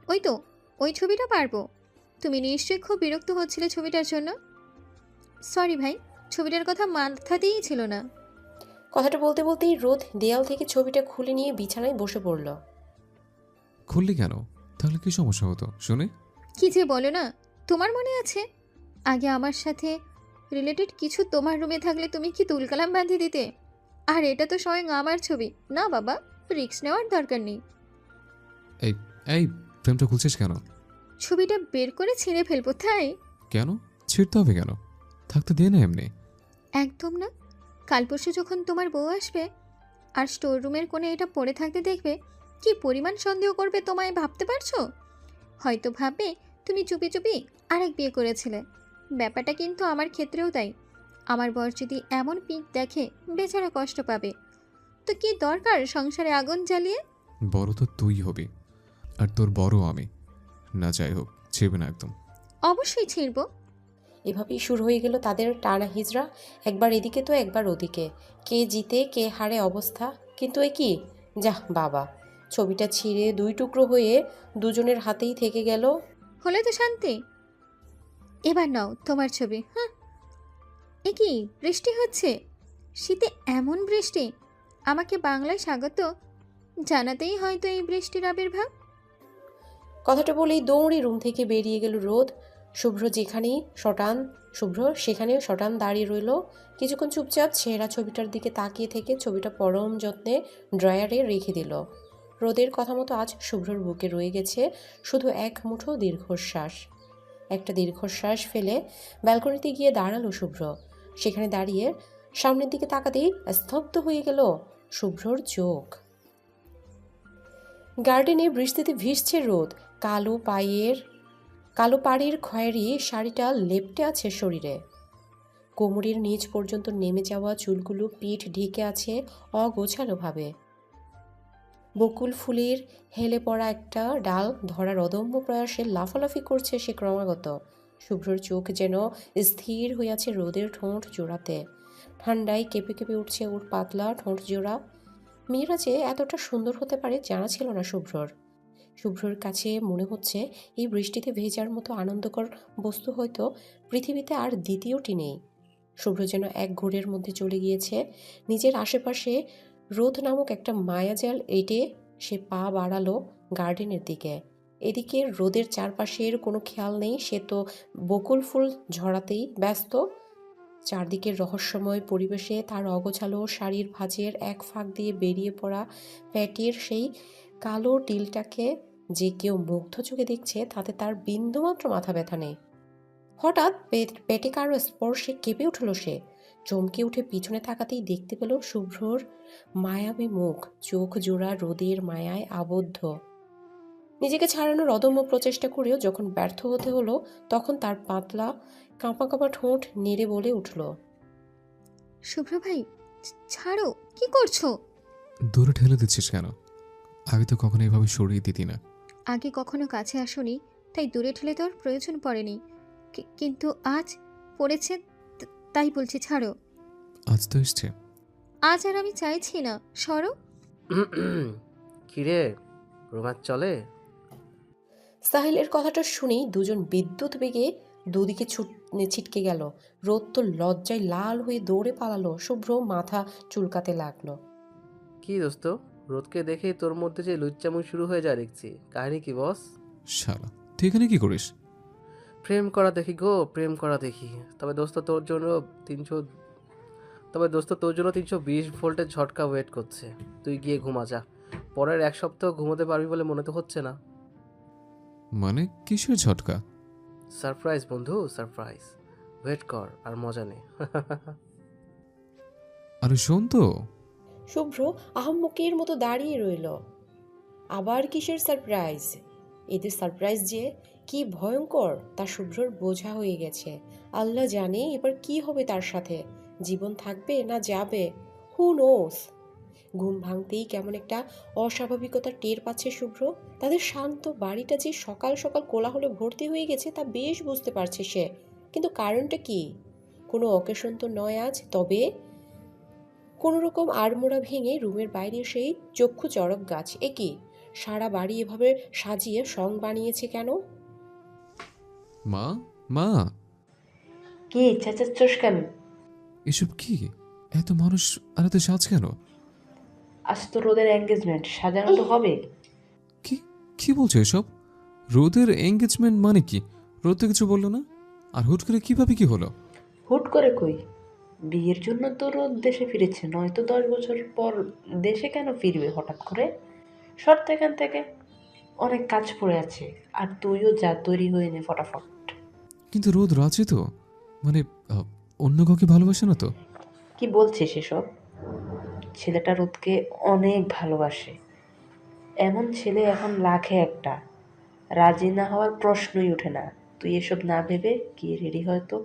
ওই তো, ওই ছবিটা পারবো। তুমি নিশ্চয়ই খুব বিরক্ত হচ্ছিলে ছবিটার জন্য। সরি ভাই, ছবিটার কথা মাথাতেই ছিল না। কথাটা বলতে বলতেই রোদ দেয়াল থেকে ছবিটা খুলে নিয়ে বিছানায় বসে পড়ল। খুললি কেন? তাহলে কি সমস্যা হতো শুনে? কি যে বলো না, তোমার মনে আছে আগে আমার সাথে রিলেটেড কিছু তোমার রুমে থাকলে তুমি কি তুলকালাম বাঁধিয়ে দিতে? আর এটা তো স্বয়ং আমার ছবি না বাবা, রিস্ক নেওয়ার দরকার নেই। এই এই ফ্রেমটা খুলছিস কেন? ছবিটা বের করে ছিঁড়ে ফেলবো তাই? কেন ছিঁড়তে হবে কেন? থাকতে দে না এমনি। একদম না। কাল পরশু যখন তোমার বউ আসবে আর স্টোর রুমের কোণে এটা পড়ে থাকতে দেখবে, কি পরিমাণ সন্দেহ করবে তোমায় ভাবতে পারছো? হয়তো ভাববে তুমি চুপি চুপি আরেক বিয়ে করেছিলে। ব্যাপারটা কিন্তু আমার ক্ষেত্রেও তাই। আমার বর যদি এমন পিক দেখে, বেচারা কষ্ট পাবে। তো কি দরকার সংসারে আগুন জ্বালিয়ে? বড় তো তুই হবি, আর তোর বড় আমি। না যাই হোক, ছিড়বে না একদম। অবশ্যই ছিড়ব। এভাবেই শুরু হয়ে গেল তাদের টানা হিজড়া। একবার এদিকে তো একবার ওদিকে, কে জিতে কে হারে অবস্থা। কিন্তু এ কি, যাহ বাবা, ছবিটা ছিঁড়ে দুই টুকরো হয়ে দুজনের হাতেই থেকে গেল। হলে তো শান্তি। এবার নাও তোমার ছবি। হ্যাঁ, এ কি বৃষ্টি হচ্ছে? শীতে এমন বৃষ্টি! আমাকে বাংলায় স্বাগত জানাতেই হয়তো এই বৃষ্টির আবির্ভাব। কথাটা বলেই দৌড়ে রুম থেকে বেরিয়ে গেল রোদ। শুভ্র সেখানেও শটান দাঁড়িয়ে রইল। কিছুক্ষণ চুপচাপ ছেঁড়া ছবিটার দিকে তাকিয়ে থেকে ছবিটা পরম যত্নে ড্রয়ারে রেখে দিল। রোদের কথা মতো আজ শুভ্রর বুকে রয়ে গেছে শুধু এক মুঠো দীর্ঘশ্বাস। একটা দীর্ঘশ্বাস ফেলে ব্যালকনিতে গিয়ে দাঁড়ালো শুভ্র। সেখানে দাঁড়িয়ে সামনের দিকে তাকাতেই স্তব্ধ হয়ে গেল শুভ্রর চোখ। গার্ডেনে বৃষ্টিতে ভিজছে রোদ। কালো পাড়ের খয়েরি শাড়িটা লেপ্টে আছে শরীরে। কোমরের নিচ পর্যন্ত নেমে যাওয়া চুলগুলো পিঠ ঢেকে আছে অগোছালোভাবে। বকুল ফুলের হেলে পড়া একটা ডাল ধরার অদম্য প্রয়াসে লাফালাফি করছে সে ক্রমাগত। শুভ্রর চোখ যেন স্থির হয়ে আছে রোদের ঠোঁট জোড়াতে। ঠান্ডায় কেঁপে কেঁপে উঠছে ওর পাতলা ঠোঁট জোড়া। মেয়েরা যে এতটা সুন্দর হতে পারে জানা ছিল না শুভ্রর কাছে মনে হচ্ছে এই বৃষ্টিতে ভেজার মতো আনন্দকর বস্তু হয়তো পৃথিবীতে আর দ্বিতীয়টি নেই। শুভ্র যেন এক ঘোরের মধ্যে চলে গিয়েছে নিজের আশেপাশে। রোদ নামক একটা মায়াজাল এঁটে সে পা বাড়ালো গার্ডেনের দিকে। এদিকে রোদের চারপাশের কোনো খেয়াল নেই, সে তো বকুল ফুল ঝরাতেই ব্যস্ত। চারদিকের রহস্যময় পরিবেশে তার অগোছালো শাড়ির ভাঁজের এক ফাঁক দিয়ে বেরিয়ে পড়া প্যাটির সেই কালো টিলটাকে যে কেউ মুগ্ধ চোখে দেখছে তাতে তার বিন্দুমাত্র মাথা ব্যথা নেই। হঠাৎ পেটে কারো স্পর্শে কেঁপে উঠল সে। চমকে উঠে পিছনে তাকাতেই দেখতে পেল শুভ্রর মায়াবী মুখ, চোখ জোড়া রোদের মায়ায় আবদ্ধ। নিজেকে ছাড়ানোর অদম্য প্রচেষ্টা করেও যখন ব্যর্থ হতে হলো, তখন তার পাতলা কাঁপা কাঁপা ঠোঁট নেড়ে বলে উঠল, শুভ্র ভাই, ছাড়ো, কি করছো? দূরে ঠেলে দিচ্ছিস কেন? আগে তো কখনো এভাবে সরিয়ে দিতি না। আগে কখনো কাছে আসোনি, তাই দূরে ঠেলে দেওয়ার প্রয়োজন পড়েনি। কিন্তু আজ পড়েছে, তাই বলছি ছাড়ো। আজ তো এসছে। আজ আর আমি চাইছি না, সরো। কিরে, রোমাঞ্চ চলে? সাহিলের কথাটা শুনেই দুজন বিদ্যুৎ বেগে দুদিকে ছিটকে গেল। রোদ তো লজ্জায় লাল হয়ে দৌড়ে পালালো। শুভ্র মাথা চুলকাতে লাগলো। কি দোস্ত, রোদকে দেখেই তোর মধ্যে যে লুচ্চামুই শুরু হয়ে যায় দেখছি। কাহিনী কি বস? শালা, তুই এখানে কি করিস? প্রেম করা দেখি গো, প্রেম করা দেখি। তবে দোস্ত তোর জন্য 320 ভোল্টের ঝটকা ওয়েট করছে। তুই গিয়ে ঘুমা যা। পরের 1 সপ্তাহ ঘুমোতে পারবি বলে মনে তো হচ্ছে না। মানে কিসের ঝটকা? সারপ্রাইজ বন্ধু, সারপ্রাইজ। ওয়েট কর আর মজা নে। আরে শোন তো। শুভ্র আহাম্মকের মতো দাঁড়িয়ে রইল। আবার কিসের সারপ্রাইজ? এদের সারপ্রাইজ যে কি ভয়ঙ্কর তা শুভ্রর বোঝা হয়ে গেছে। আল্লাহ জানে এবার কি হবে তার সাথে, জীবন থাকবে না যাবে, হু নোস। ঘুম ভাঙতেই কেমন একটা অস্বাভাবিকতা টের পাচ্ছে শুভ্র। তাদের শান্ত বাড়িটা যে সকাল সকাল কোলাহলে ভর্তি হয়ে গেছে তা বেশ বুঝতে পারছে সে, কিন্তু কারণটা কি? কোনো অকেশন তো নয় আজ। তবে কোনো রকম আড়মোড়া ভেঙে রুমের বাইরে সেই চক্ষু চড়ক গাছ, এ কি সারা বাড়ি এভাবে সাজিয়ে সং বানিয়েছে কেন? মা, মা, কি চেঁচাচ্ছস কেন? এসব কি? এত মানুষ আর এত সাজ কেন? আজ তো রোদের এঙ্গেজমেন্ট, সাজানো তো হবে। কি কি বলছো এসব? রোদের এঙ্গেজমেন্ট মানে কি? রোদ তো কিছু বললো না। আর হুট করে কিভাবে কি হলো? হুট করে কই? বিয়ের জন্য তো রোদ দেশে ফিরেছে, নয়তো 10 বছর পর দেশে কেন ফিরবে হঠাৎ করে? শর্ত এখান থেকে, অনেক কাজ পড়ে আছে। আর তুইও যা, তৈরি হয়ে নে ফটাফট। কিন্তু রোদ রাজি তো? মানে আহ, অন্য কাউকে ভালোবাসে না তো? কি বলছিস এসব? ছেলেটা রোদকে অনেক ভালোবাসে। এমন ছেলে এখন লাখে একটা। রাজি না হওয়ার প্রশ্নই ওঠে না। তুই এসব না ভেবে গিয়ে রেডি হয়তো।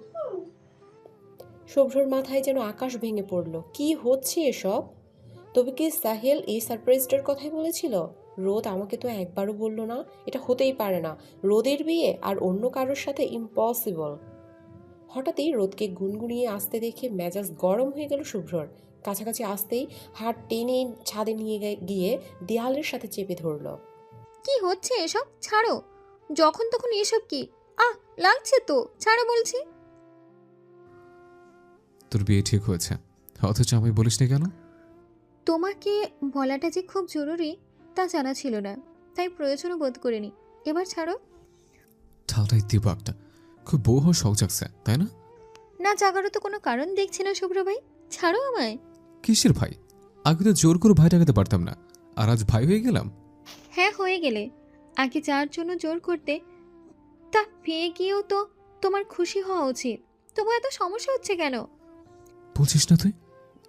শুভ্রর মাথায় যেন আকাশ ভেঙে পড়ল। কি হচ্ছে এসব? তবে কি সাহেল এই সারপ্রাইজটার কথাই বলেছিল? রোদ আমাকে তো একবারও বলল না। এটা হতেই পারে না। রোদের বিয়ে আর অন্য কারোর সাথে ইম্পসিবল। হঠাৎই রোদকে গুনগুনিয়ে আসতে দেখে মেজাজ গরম হয়ে গেল শুভ্রর। কাছাকাছি আসতেই হাত টেনে ছাদে নিয়ে গিয়ে দেয়ালের সাথে চেপে ধরল। কি হচ্ছে এসব? ছাড়ো। যখন তখন এসব কি? আহ, লাগছে তো, ছাড়ো বলছি। তোর বিয়ে ঠিক হয়েছে, অথচ আমি বলিসনি কেন? তোমাকে বলাটা যে খুব জরুরি তা জানা ছিল না, তাই প্রয়োজনও বোধ করিনি। এবার ছাড়ো। ঠাটাই দিবা একটা। খুব বউ হওয়ার শখ জাগছে, তাই না? না জাগারও তো কোনো কারণ দেখছি না শুভ্র ভাই, ছাড়ো আমায়। কিসের ভাই? আগে তো জোর করে ভাই টাকাতে পারতাম না, আর আজ ভাই হয়ে গেলাম। হ্যাঁ হয়ে গেলে। আগে যার জন্য জোর করতে, তা পেয়ে গিয়েও তো তোমার খুশি হওয়া উচিত। তবু এত সমস্যা হচ্ছে কেন? বুঝিস না তুই?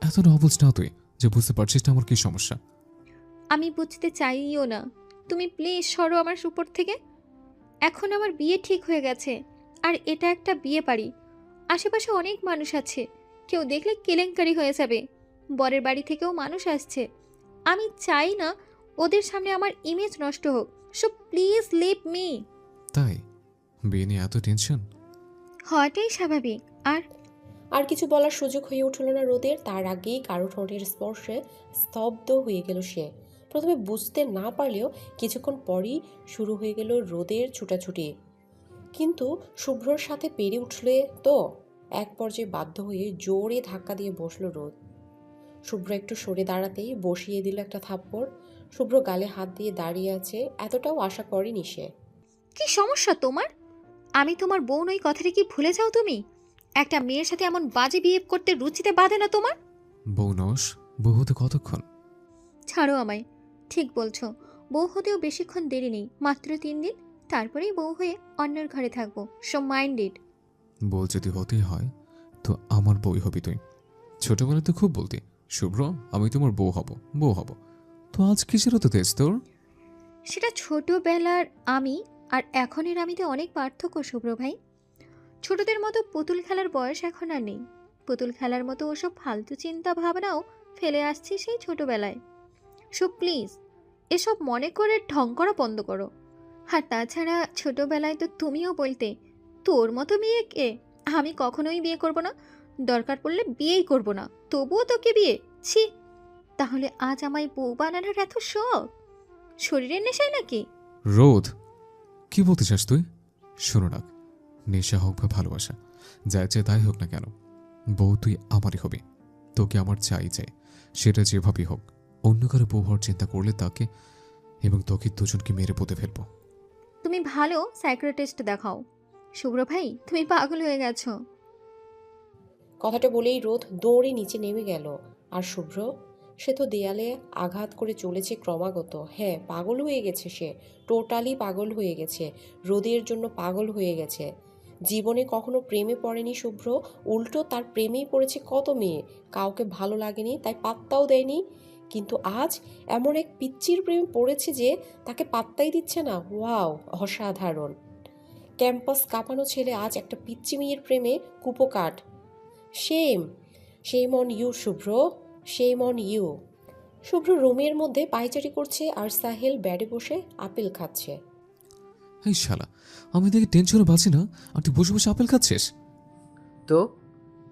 এত না বুঝ না তুই যে বুঝতে পারছিস না আমার কি সমস্যা। আমি বুঝতে চাইও না। তুমি প্লিজ সরো আমার উপর থেকে। এখন আমার বিয়ে ঠিক হয়ে গেছে, আর এটা একটা বিয়ে বাড়ি। আশেপাশে অনেক মানুষ আছে, কেউ দেখলে কেলেঙ্কারি হয়ে যাবে। বরের বাড়ি থেকেও মানুষ আসছে। আমি চাই না ওদের সামনে আমার ইমেজ নষ্ট হোক। So please leave me. তাই বিয়ে নিয়ে এত টেনশন? হওয়াটাই স্বাভাবিক। আর আর কিছু বলার সুযোগ হয়ে উঠল না রোদের। তার আগেই কারো ঠোঁটের স্পর্শে স্তব্ধ হয়ে গেল সে। প্রথমে বুঝতে না পারলেও কিছুক্ষণ পরই শুরু হয়ে গেল রোদের ছুটাছুটি। কিন্তু শুভ্রর সাথে পেরে উঠলে তো। এক পর্যায়ে বাধ্য হয়ে জোরে ধাক্কা দিয়ে বসল রোদ। শুভ্র একটু সরে দাঁড়াতেই বসিয়ে দিল একটা থাপ্পড়। শুভ্র গালে হাত দিয়ে দাঁড়িয়ে আছে, এতটাও আশা করেনি সে। কি সমস্যা তোমার? আমি তোমার বউ নই, কথাটা কি ভুলে যাও তুমি? একটা মেয়ের সাথে এমন বাজে বিহেভ করতে রুচিতে বাঁধে না তোমার? বউ নস? বউ হতে কতক্ষণ? ছাড়ো আমায়। ঠিক বলছো, বউ হতেও বেশিক্ষণ দেরি নেই, মাত্র 3 দিন। তারপরেই বউ হয়ে অন্যের ঘরে থাকবো। So mind it. বউ যদি হতেই হয় তো আমার বই হবি তুই। ছোটবেলায় তো খুব বলতি, শুভ্র আমি তোমার বউ হব, বউ হব। তো আজ কিসের তো তেজ তোর? সেটা ছোটবেলার আমি আর এখনের আমিতে অনেক পার্থক্য শুভ্র ভাই। ছোটদের মতো পুতুল খেলার বয়স এখন আর নেই। পুতুল খেলার মতো ওসব ফালতু চিন্তা ভাবনাও ফেলে আসছি সেই ছোটবেলায়। সো প্লিজ এসব মনে করে ঢং করা বন্ধ করো। আর তাছাড়া ছোটবেলায় তো তুমিও বলতে, তোর মতো মেয়েকে আমি কখনোই বিয়ে করব না, দরকার পড়লে বিয়েই করব না, তবুও তোকে বিয়ে, ছি। তাহলে আজ আমায় বউ বানানোর এত শখ? শরীরের নেশায় নাকি? রোদ, কি বলতে চাস তুই? শোনো না, নেশা হোক বা ভালোবাসা, যা চাই তাই হোক না কেন, বউ তুই আমারই হবি। তোকে আমার চাই চাই, সেটা যেভাবেই হোক। অন্য কারো বউ হওয়ার চিন্তা করলে তাকে এবং তোকে দুজনকে মেরে পুঁতে ফেলবো। তুমি ভালো সাইকিয়াট্রিস্ট দেখাও। শুভ্র ভাই, তুমি পাগল হয়ে গেছো। কথাটা বলেই রোদ দৌড়ে নিচে নেমে গেল। আর শুভ্র সে তো দেয়ালে আঘাত করে চলেছে ক্রমাগত। হ্যাঁ, পাগল হয়ে গেছে সে, টোটালি পাগল হয়ে গেছে, রোদের জন্য পাগল হয়ে গেছে। জীবনে কখনো প্রেমে পড়েনি শুভ্র, উল্টো তার প্রেমেই পড়েছে কত মেয়ে। কাউকে ভালো লাগেনি তাই পাত্তাও দেয়নি, কিন্তু আজ এমন এক পিচ্চির প্রেমে পড়েছে যে তাকে পাত্তাই দিচ্ছে না। ওয়াও, অসাধারণ। ক্যাম্পাস কাঁপানো ছেলে আজ একটা পিচ্চি মেয়ের প্রেমে কুপোকাঠ। Shame, shame on you Shubhro, shame on you. Shubhro রুমের মধ্যে পায়চারি করছে আর সাহেল ব্যাডে বসে আপেল খাচ্ছে। এই শালা, আমি দেখে টেনশনে বাঁচি না, আর তুই বসে বসে আপেল খাচ্ছিস। তো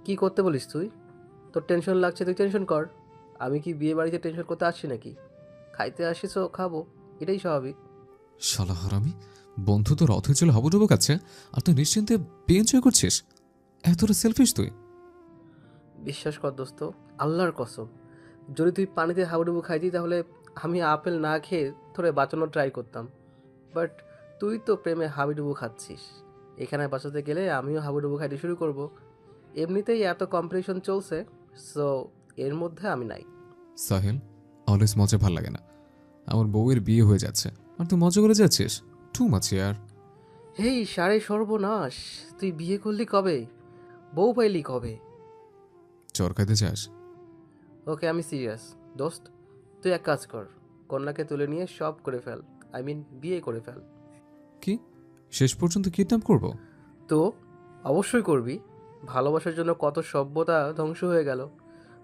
কি করতে বলিস তুই? তোর টেনশন লাগছে, তুই টেনশন কর। আমি কি বিয়ে বাড়িতে টেনশন করতে আসছি নাকি? খাইতে আসিস ও খাবো, এটাই স্বাভাবিক। শালা হারামি, বন্ধু তোর অথৈ ছিল হাবুডুবু খাচ্ছে আর তুই নিশ্চিন্তে এনজয় করছিস। এতটা সেলফিশ তুই। বিশ্বাস কর দোস্ত, আল্লাহর কসম, যদি তুই পানিতে হাবুডুবু খাইতি তাহলে আমি আপেল না খেয়ে তোরে বাঁচানোর ট্রাই করতাম। বাট তুই তো প্রেমে হাবুডুবু খাচ্ছিস, এখানে বাঁচাতে গেলে আমিও হাবুডুবু খাইতে শুরু করব। এমনিতেই এত কম্পিটিশন চলছে, সো এর মধ্যে আমি নাই। সাহেল, অলওয়েজ মজা ভাল লাগে না। আমার বউয়ের বিয়ে হয়ে যাচ্ছে আর তুই মজা করে যাচ্ছিস। টু মাছ ইয়ার। হেই সারে সর্বনাশ, তুই বিয়ে করলি কবে? বউ পাইলি কবে? চর খাইতে চাস? ওকে, আমি সিরিয়াস। দোস্ত, তুই এক কাজ কর, কন্যাকে তুলে নিয়ে সব করে ফেল, আই মিন বিয়ে করে ফেল। কি, শেষ পর্যন্ত কিডন্যাপ করব? তো অবশ্যই করবি। ভালোবাসার জন্য কত সভ্যতা ধ্বংস হয়ে গেল,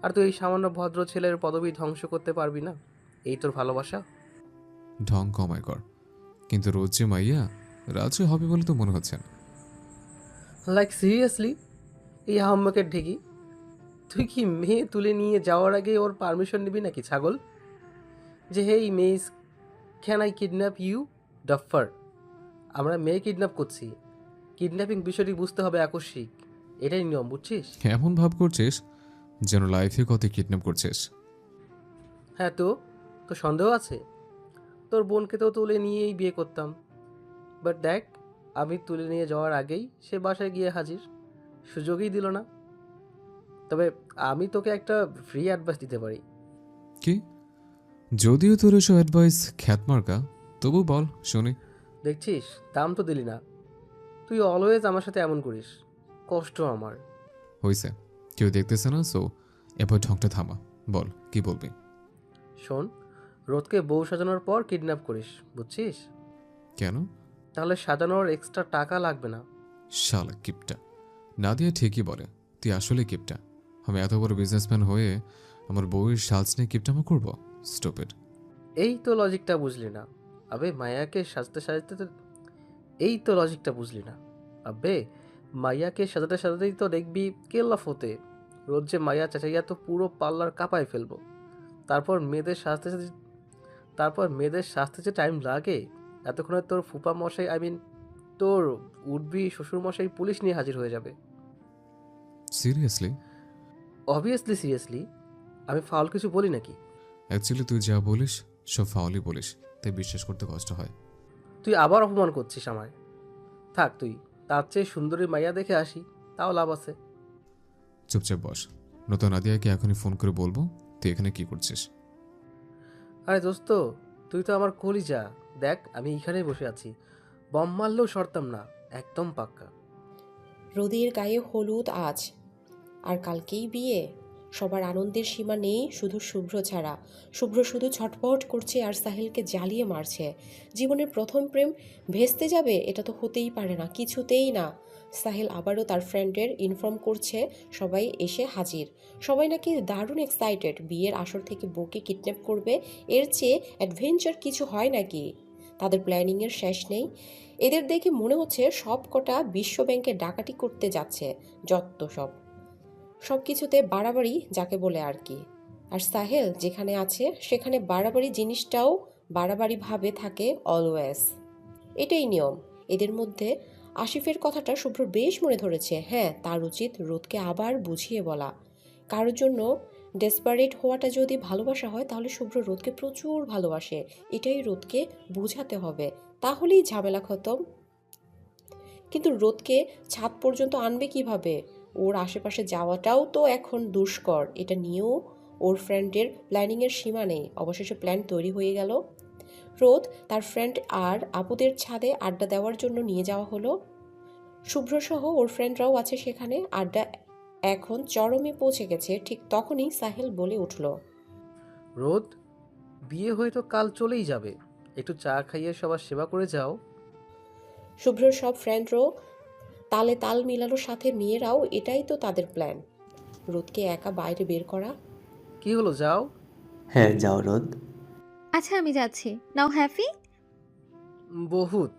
আর তুই এই সামান্য ভদ্র ছেলের পদবি ধ্বংস করতে পারবি না? এই তোর ভালোবাসা? ঢং কমায় কর, কিন্তু রোজ যে মাইয়া রাজে হবে বলে তো মনে হচ্ছে না। লাইক সিরিয়াসলি, এই আহম্মকের ঢেকি, তুই কি মেয়ে তুলে নিয়ে যাওয়ার আগে ওর পারমিশন নিবি নাকি ছাগল? যে hey mess, can I kidnap you? Duffer, আমরা মেয়ে কিডন্যাপ করছি। কিডন্যাপিং বিষয়টি বুঝতে হবে আকস্মিক, এটাই নিয়ম, বুঝছিস? এমন ভাব করছিস যেন লাইফে কত কিডন্যাপ করছিস। হ্যাঁ, তো তো সন্দেহ আছে? তোর বোনকে তো তুলে নিয়েই বিয়ে করতাম, বাট দেখ, আমি তুলে নিয়ে যাওয়ার আগেই সে বাসায় গিয়ে হাজির, সুযোগই দিল না। তবে আমি তোকে একটা ফ্রি অ্যাডভাইস দিতে পারি। কি? যদিও তোর এসব অ্যাডভাইস খ্যাতমার্কা, তবু বল শুনি। দেখছিস, দাম তো দিলি না। তুই অলওয়েজ আমার সাথে এমন করিস, কষ্ট আমার। হইছে, কেউ দেখতেছে না, সো এবার ঢংটা থামা। বল কি বলবি। শোন, রোদকে বউ সাজানোর পর কিডন্যাপ করিস, বুঝছিস? কেন? তাহলে সাজানোর এক্সট্রা টাকা লাগবে না। শালা কিপটা। নাদিয়া ঠিকই বলে, তুই আসলে কিপটা। আমি এত বড় বিজনেসম্যান হয়ে আমার বউয়ের সাজ নিয়ে কিপটামা করবো? স্টুপিড। এই তো লজিকটা বুঝলি না। আবে মায়াকে সাজতে সাজতে তো এই তো লজিকটা বুঝলি না আবে মাইয়াকে সাজাতে সাজাতেই তো দেখবি কেল্লাফ হতে। রোজ যে মাইয়া চাচাইয়া তো পুরো পার্লার কাঁপায় ফেলবো। তারপর মেয়েদের সাজতে যে টাইম লাগে, এতক্ষণে তোর ফুপা মশাই, আই মিন তোর উঠবি শ্বশুর মশাই পুলিশ নিয়ে হাজির হয়ে যাবে। সিরিয়াসলি? অবভিয়াসলি সিরিয়াসলি, আমি ফাউল কিছু বলি নাকি? অ্যাকচুয়ালি তুই যা বলিস সব ফাউলই বলিস, তাই বিশ্বাস করতে কষ্ট হয়। তুই আবার অপমান করছিস আমায়। থাক, তুই তার চেয়ে সুন্দরী মাইয়া দেখে আসি, তাও লাভ আছে। চুপচাপ বস। নতুন নাদিয়াকে এখনই ফোন করে বলবো তুই এখানে কি করছিস। আরে দোস্ত, তুই তো আমার কলিজা। দেখ, আমি এখানেই বসে আছি, বম মারলেও সরতাম না, একদম পাক্কা। রোদের গায়ে হলুদ আজ, আর কালকেই বিয়ে। সবার আনন্দের সীমা নেই, শুধু শুভ্র ছাড়া। শুভ্র শুধু ছটপট করছে আর সাহেলকে জ্বালিয়ে মারছে। জীবনের প্রথম প্রেম ভেস্তে যাবে, এটা তো হতেই পারে না, কিছুতেই না। সাহেল আবারও তার ফ্রেন্ডের ইনফর্ম করছে, সবাই এসে হাজির। সবাই নাকি দারুণ এক্সাইটেড, বিয়ের আসর থেকে বউকে কিডন্যাপ করবে। এর চেয়ে অ্যাডভেঞ্চার কিছু হয় নাকি? তাদের প্ল্যানিংয়ের শেষ নেই। এদের দেখে মনে হচ্ছে সব কটা বিশ্ব ব্যাংকে ডাকাতি করতে যাচ্ছে। যত সব কিছুতে বাড়াবাড়ি যাকে বলে আর কি। আর সাহেল যেখানে আছে সেখানে বাড়াবাড়ি জিনিসটাও বাড়াবাড়িভাবে থাকে অলওয়েজ। এটাই নিয়ম এদের মধ্যে। আসিফের কথাটা শুভ্র বেশ মনে ধরেছে। হ্যাঁ, তার উচিত রোদকে আবার বুঝিয়ে বলা। কারোর জন্য ডেসপারেট হওয়াটা যদি ভালোবাসা হয়, তাহলে শুভ্র রোদকে প্রচুর ভালোবাসে। এটাই রোদকে বুঝাতে হবে, তাহলেই ঝামেলা খতম। কিন্তু রোদকে ছাদ পর্যন্ত আনবে কিভাবে? ওর আশেপাশে যাওয়াটাও তো এখন দুষ্কর, এটা নিয়েও ওর ফ্রেন্ডের প্ল্যানিংয়ের সীমা নেই। অবশেষে প্ল্যান তৈরি হয়ে গেল। রোদ, তার ফ্রেন্ড আর আপুদের ছাদে আড্ডা দেওয়ার জন্য নিয়ে যাওয়া হলো। শুভ্রসহ ওর ফ্রেন্ডরাও আছে সেখানে। আড্ডা এখন চরমে পৌঁছে গেছে। ঠিক তখনই সাহেল বলে উঠল, রোদ, বিয়ে হয়ে তো কাল চলেই যাবে, একটু চা খাইয়ে সবার সেবা করে যাও। শুভ্রর সব ফ্রেন্ডরাও তালে তাল মিলানোর সাথে মেয়েরাও, এটাই তো তাদের প্ল্যান, রোদকে একা বাইরে বের করা। কি হলো, যাও। হ্যাঁ যাও রোদ। আচ্ছা আমি যাচ্ছি, নাও হ্যাপি। বহুত।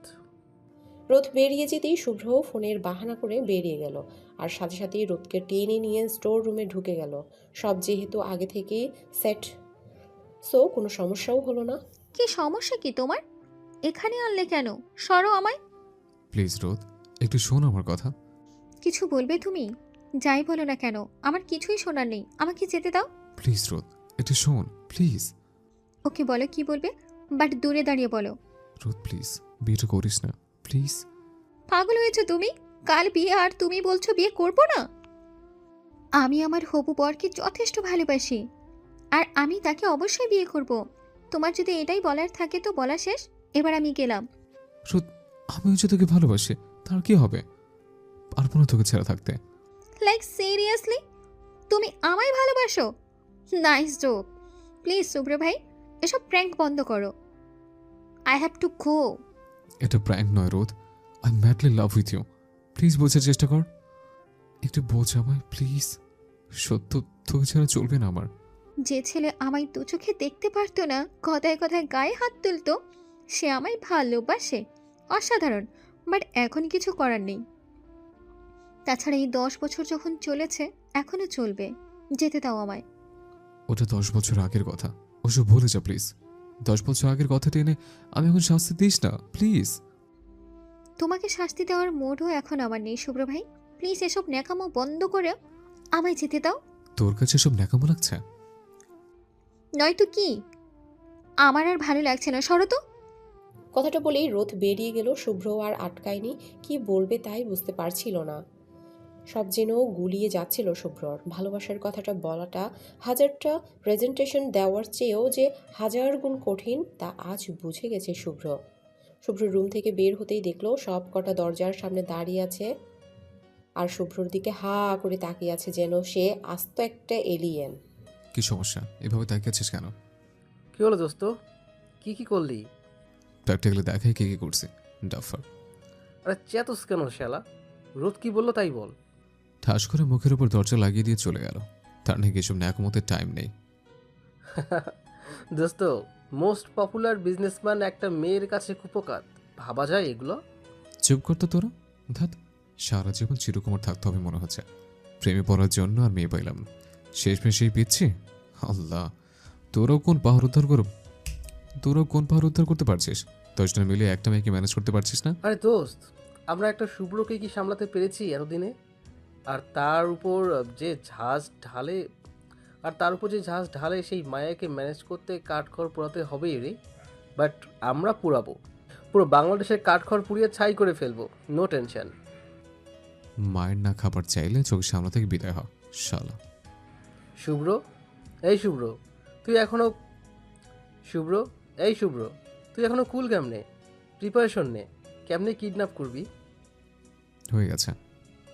রোদ বেরিয়ে যেতেই শুভ্র ফোনের বাহানা করে বেরিয়ে গেল, আর সাথে সাথেই রোদকে টেনে নিয়ে স্টোর রুমে ঢুকে গেল। সব যেহেতু আগে থেকেই সেট, সো কোনো সমস্যাও হলো না। কি সমস্যা কি তোমার? এখানে আনলে কেন? সরো আমায়। প্লিজ রোদ, একটু শোন আমার কথা। কিছু বলবে তুমি? যাই বলো না কেন, আমার কিছুই শোনার নেই, আমাকে যেতে দাও। প্লিজ রোদ, একটু শোন প্লিজ। ওকে বলো কি বলবে, বাট দূরে দাঁড়িয়ে বলো। রোদ প্লিজ, বিয়েটা করিস না প্লিজ। পাগল হয়েছো তুমি? কাল বিয়ে আর তুমি বলছো বিয়ে করবো না? আমি আমার হবু বরকে যথেষ্ট ভালোবাসি, আর আমি তাকে অবশ্যই বিয়ে করব। তোমার যদি এটাই বলার থাকে তো বলা শেষ, এবার আমি গেলাম। রোদ, আমিও যে তোকে ভালোবাসি, তার কি হবে? পারবো না তোকে ছেড়ে থাকতে। Like seriously? তুমি আমায় ভালোবাসো? Nice joke. প্লিজ শুভ্র ভাই, এসব প্র্যাঙ্ক বন্ধ করো। I have to go. এটা প্র্যাঙ্ক নয় রোদ, I madly love with you. Please বোঝার চেষ্টা কর, একটু বোঝ আমায় প্লিজ। সত্য, তোকে ছাড়া চলবে না আমার। যে ছেলে আমায় দু চোখে দেখতে পারতো না, কথায় কথায় গায়ে হাত তুলতো, সে আমায় ভালোবাসে। অসাধারণ। বাট এখন কিছু করার নেই। তাছাড়া এই 10 বছর যখন চলেছে, এখনো চলবে। যেতে দাও আমায়। ওটা 10 বছর আগের কথা, ওসব ভুলে যা প্লিজ। 10 বছর আগের কথা টেনে আমি এখন শাস্তি দিস না প্লিজ। তোমাকে শাস্তি দেওয়ার মোডও এখন আমার নেই শুভ্র ভাই। প্লিজ এসব ন্যাকামো বন্ধ করে আমায় যেতে দাও। তোর কাছে সব ন্যাকামো লাগছে? নয়তো কি? আমার আর ভালো লাগছে না, সরো তো। কথাটা বলেই রোদ বেরিয়ে গেল। শুভ্র আর আটকায়নি, কি বলবে তাই বুঝতে পারছিল না। সব যেন গুলিয়ে যাচ্ছিল শুভ্রর। ভালোবাসার কথাটা বলাটা হাজারটা প্রেজেন্টেশন দেওয়ার চেয়েও যে হাজার গুণ কঠিন, তা আজ বুঝে গেছে শুভ্র। শুভ্র রুম থেকে বের হতেই দেখলো সব কটা দরজার সামনে দাঁড়িয়ে আছে, আর শুভ্রর দিকে হা করে তাকিয়ে আছে, যেন সে আস্ত একটা এলিয়েন। কি সমস্যা, এভাবে তাকিয়ে আছিস কেন? কি হলো দোস্ত, কি কি করলি? প্র্যাকটিক্যালি দেখাই কে কি করছে ডাফার। আরে চেতস কেন শালা? রোদ কি বললো তাই বল। ঠাস করে মুখের উপর দরজা লাগিয়ে দিয়ে চলে গেল। তার নাকি এসব ন্যাকামতের টাইম নেই। দোস্ত, মোস্ট পপুলার বিজনেসম্যান একটা মেয়ের কাছে কুপোকাত, ভাবা যায় এগুলো? চুপ করতো তোরা, ধাত। সারা জীবন চিরকুমার থাকতে হবে মনে হচ্ছে। প্রেমে পড়ার জন্য আর মেয়ে পাইলাম না, শেষমেশ সেই পিচ্ছি। আল্লাহ, তোরাও কোন পাহাড় উদ্ধার করতে পারছিস? 10 জন মিলে একটা মেয়েকে ম্যানেজ করতে পারছিস না? আরে দোস্ত, আমরা একটা শুভ্রকে কি সামলাতে পেরেছি এতদিনে? আর তার উপর যে ঝাঁজ ঢালে সেই মায়াকে ম্যানেজ করতে কাঠখড় পোড়াতে হবেই রে। বাট আমরা পুরাবো, পুরো বাংলাদেশের কাঠখড় পুড়িয়ে ছাই করে ফেলবো, নো টেনশন। মায়ের না খাবার চাইলে চোখ সামলা থেকে বিদায় হ শালা। শুভ্র, এই শুভ্র, তুই এখনো কুল কেমনে? প্রিপারেশন নে, কেমনে কিডন্যাপ করবি? হয়ে গেছে।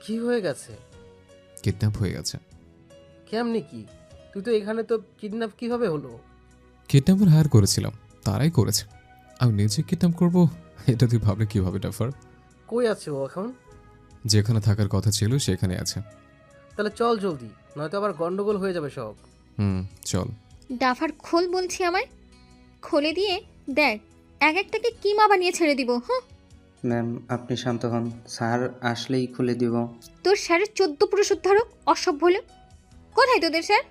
কি হয়ে গেছে? কিডন্যাপ হয়ে গেছে। কেমনে কি? তুই তো এখানে, তো কিডন্যাপ কিভাবে হলো? কিডন্যাপার হায়ার করেছিলাম, তারাই করেছে। আমি নিজে কিডন্যাপ করবো, এটা তুই ভাবলে কিভাবে ডাফার? কই আছে ও এখন? যেখানে থাকার কথা ছিল সেখানে আছে। তাহলে চল জলদি, নয়তো আবার গন্ডগোল হয়ে যাবে সব। চল। ডাফার খোল বলছি আমায়, খোলে দিয়ে দেখ এক একটাকে কিমা বানিয়ে ছেড়ে দিব। হ্যাঁ, ম্যাম আপনি শান্ত হন, স্যার আসলেই খুলে দিব। তোর স্যারের 14 পুরুষ উদ্ধারক অসভ্য হলো। কোথায় তোদের স্যার?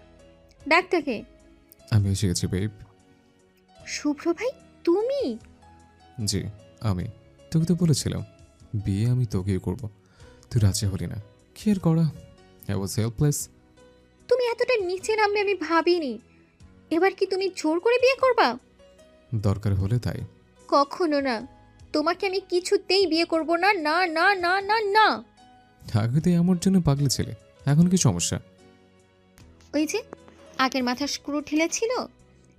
ডাক তাকে। আমি এসে গেছি বেব। শুভ্র ভাই তুমি? জি আমি। তোকে তো বলেছিলাম বিয়ে আমি তোকেই করব, তুই রাজি হলি না। কি আর করা, আই ওয়াজ হেল্পলেস। তুমি এতটা নিচে নামবে আমি ভাবিনি। এবার কি তুমি জোর করে বিয়ে করবা? দরকার হলে তাই। কখনো না, তোমাকে আমি কিছুতেই বিয়ে করব না। না না না না না। আগে তো আমার জন্য পাগলে ছেলে, এখন কি সমস্যা? ওই যে আগের মাথার স্ক্রু ঢিলে ছিল,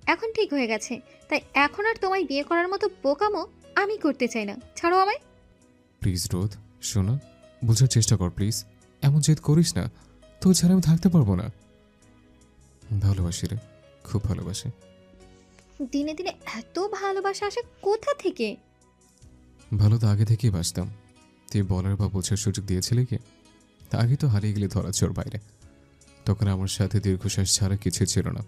এখন ঠিক হয়ে গেছে। তাই এখন আর তোমায় বিয়ে করার মতো বোকামো আমি করতে চাই না। ছাড়ো আমায়। প্লিজ রোদ, শোনা, বোঝার চেষ্টা কর প্লিজ। এমন জেদ করিস না, তো ছাড়া আমি থাকতে পারবো না। ভালোবাসি রে, খুব ভালোবাসি। দিনে দিনে এত ভালোবাসা আসে কোথা থেকে? ভালো তো আগে থেকেই বাসতাম, তুই বলার বা বোঝার সুযোগ দিয়েছিলি কি? তা আগে তো হারিয়ে গেলে ধরা চোর বাইরে, তখন আমার সাথে দীর্ঘশ্বাস ছাড়া কিছু ছিল না।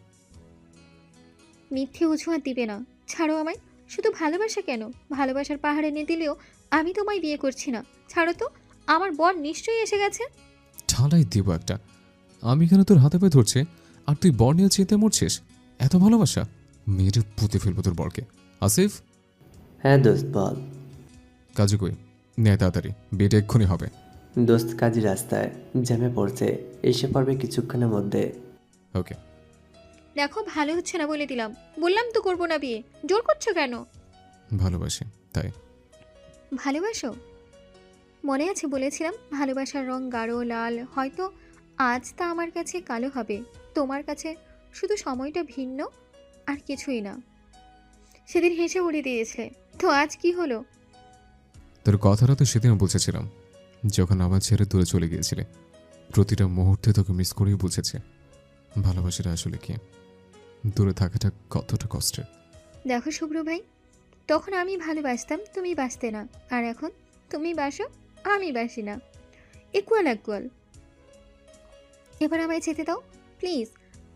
মিথ্যে অজুহাত দিবে না, ছাড়ো আমায়। শুধু ভালোবাসা কেন, ভালোবাসার পাহাড় এনে দিলেও আমি তোমায় বিয়ে করছি না। ছাড়ো তো, আমার বর নিশ্চয়ই এসে গেছে। ঠালাই দিব একটা। আমি কেন তোর হাতে পায়ে ধরছে আর তুই বর নিয়ে চিনতে মরছিস? এত ভালোবাসা, মেয়েরে পুঁতে ফেলবো তোর বরকে। আসিফ, হ্যাঁ দোস্ত বল। কাজে কই, নেয় তাড়াতাড়ি, বিয়েটা এক্ষুনি হবে। দোস্ত কাজী রাস্তায় জ্যামে পড়ছে, এসে পড়বে কিছুক্ষণের মধ্যে। ওকে। দেখো ভালো হচ্ছে না বলে দিলাম। বললাম তো করবো না বিয়ে, জোর করছো কেন? ভালোবাসি তাই। ভালোবাসো? মনে আছে বলেছিলাম ভালোবাসার রং গাঢ় লাল, হয়তো আজ তা আমার কাছে কালো হবে, তোমার কাছে শুধু সময়টা ভিন্ন, আর কিছুই না। সেদিন হেসে উড়িয়ে দিয়েছিলে, তো আজ কি হলো? তোর কথাটা তো সেদিন বুঝেছিলাম, যখন আমার ছেড়ে দূরে চলে গিয়েছিলে। প্রতিটা মুহূর্তে তোকে মিস করেই বুঝেছে ভালোবাসাটা আসলে কি, দূরে থাকাটা কতটা কষ্টের। দেখো শুভ্র ভাই, তখন আমি ভালোবাসতাম, তুমি বাসতে না, আর এখন তুমি বাসো, আমি বাসি না। Equal equal. এবার আমায় যেতে দাও প্লিজ।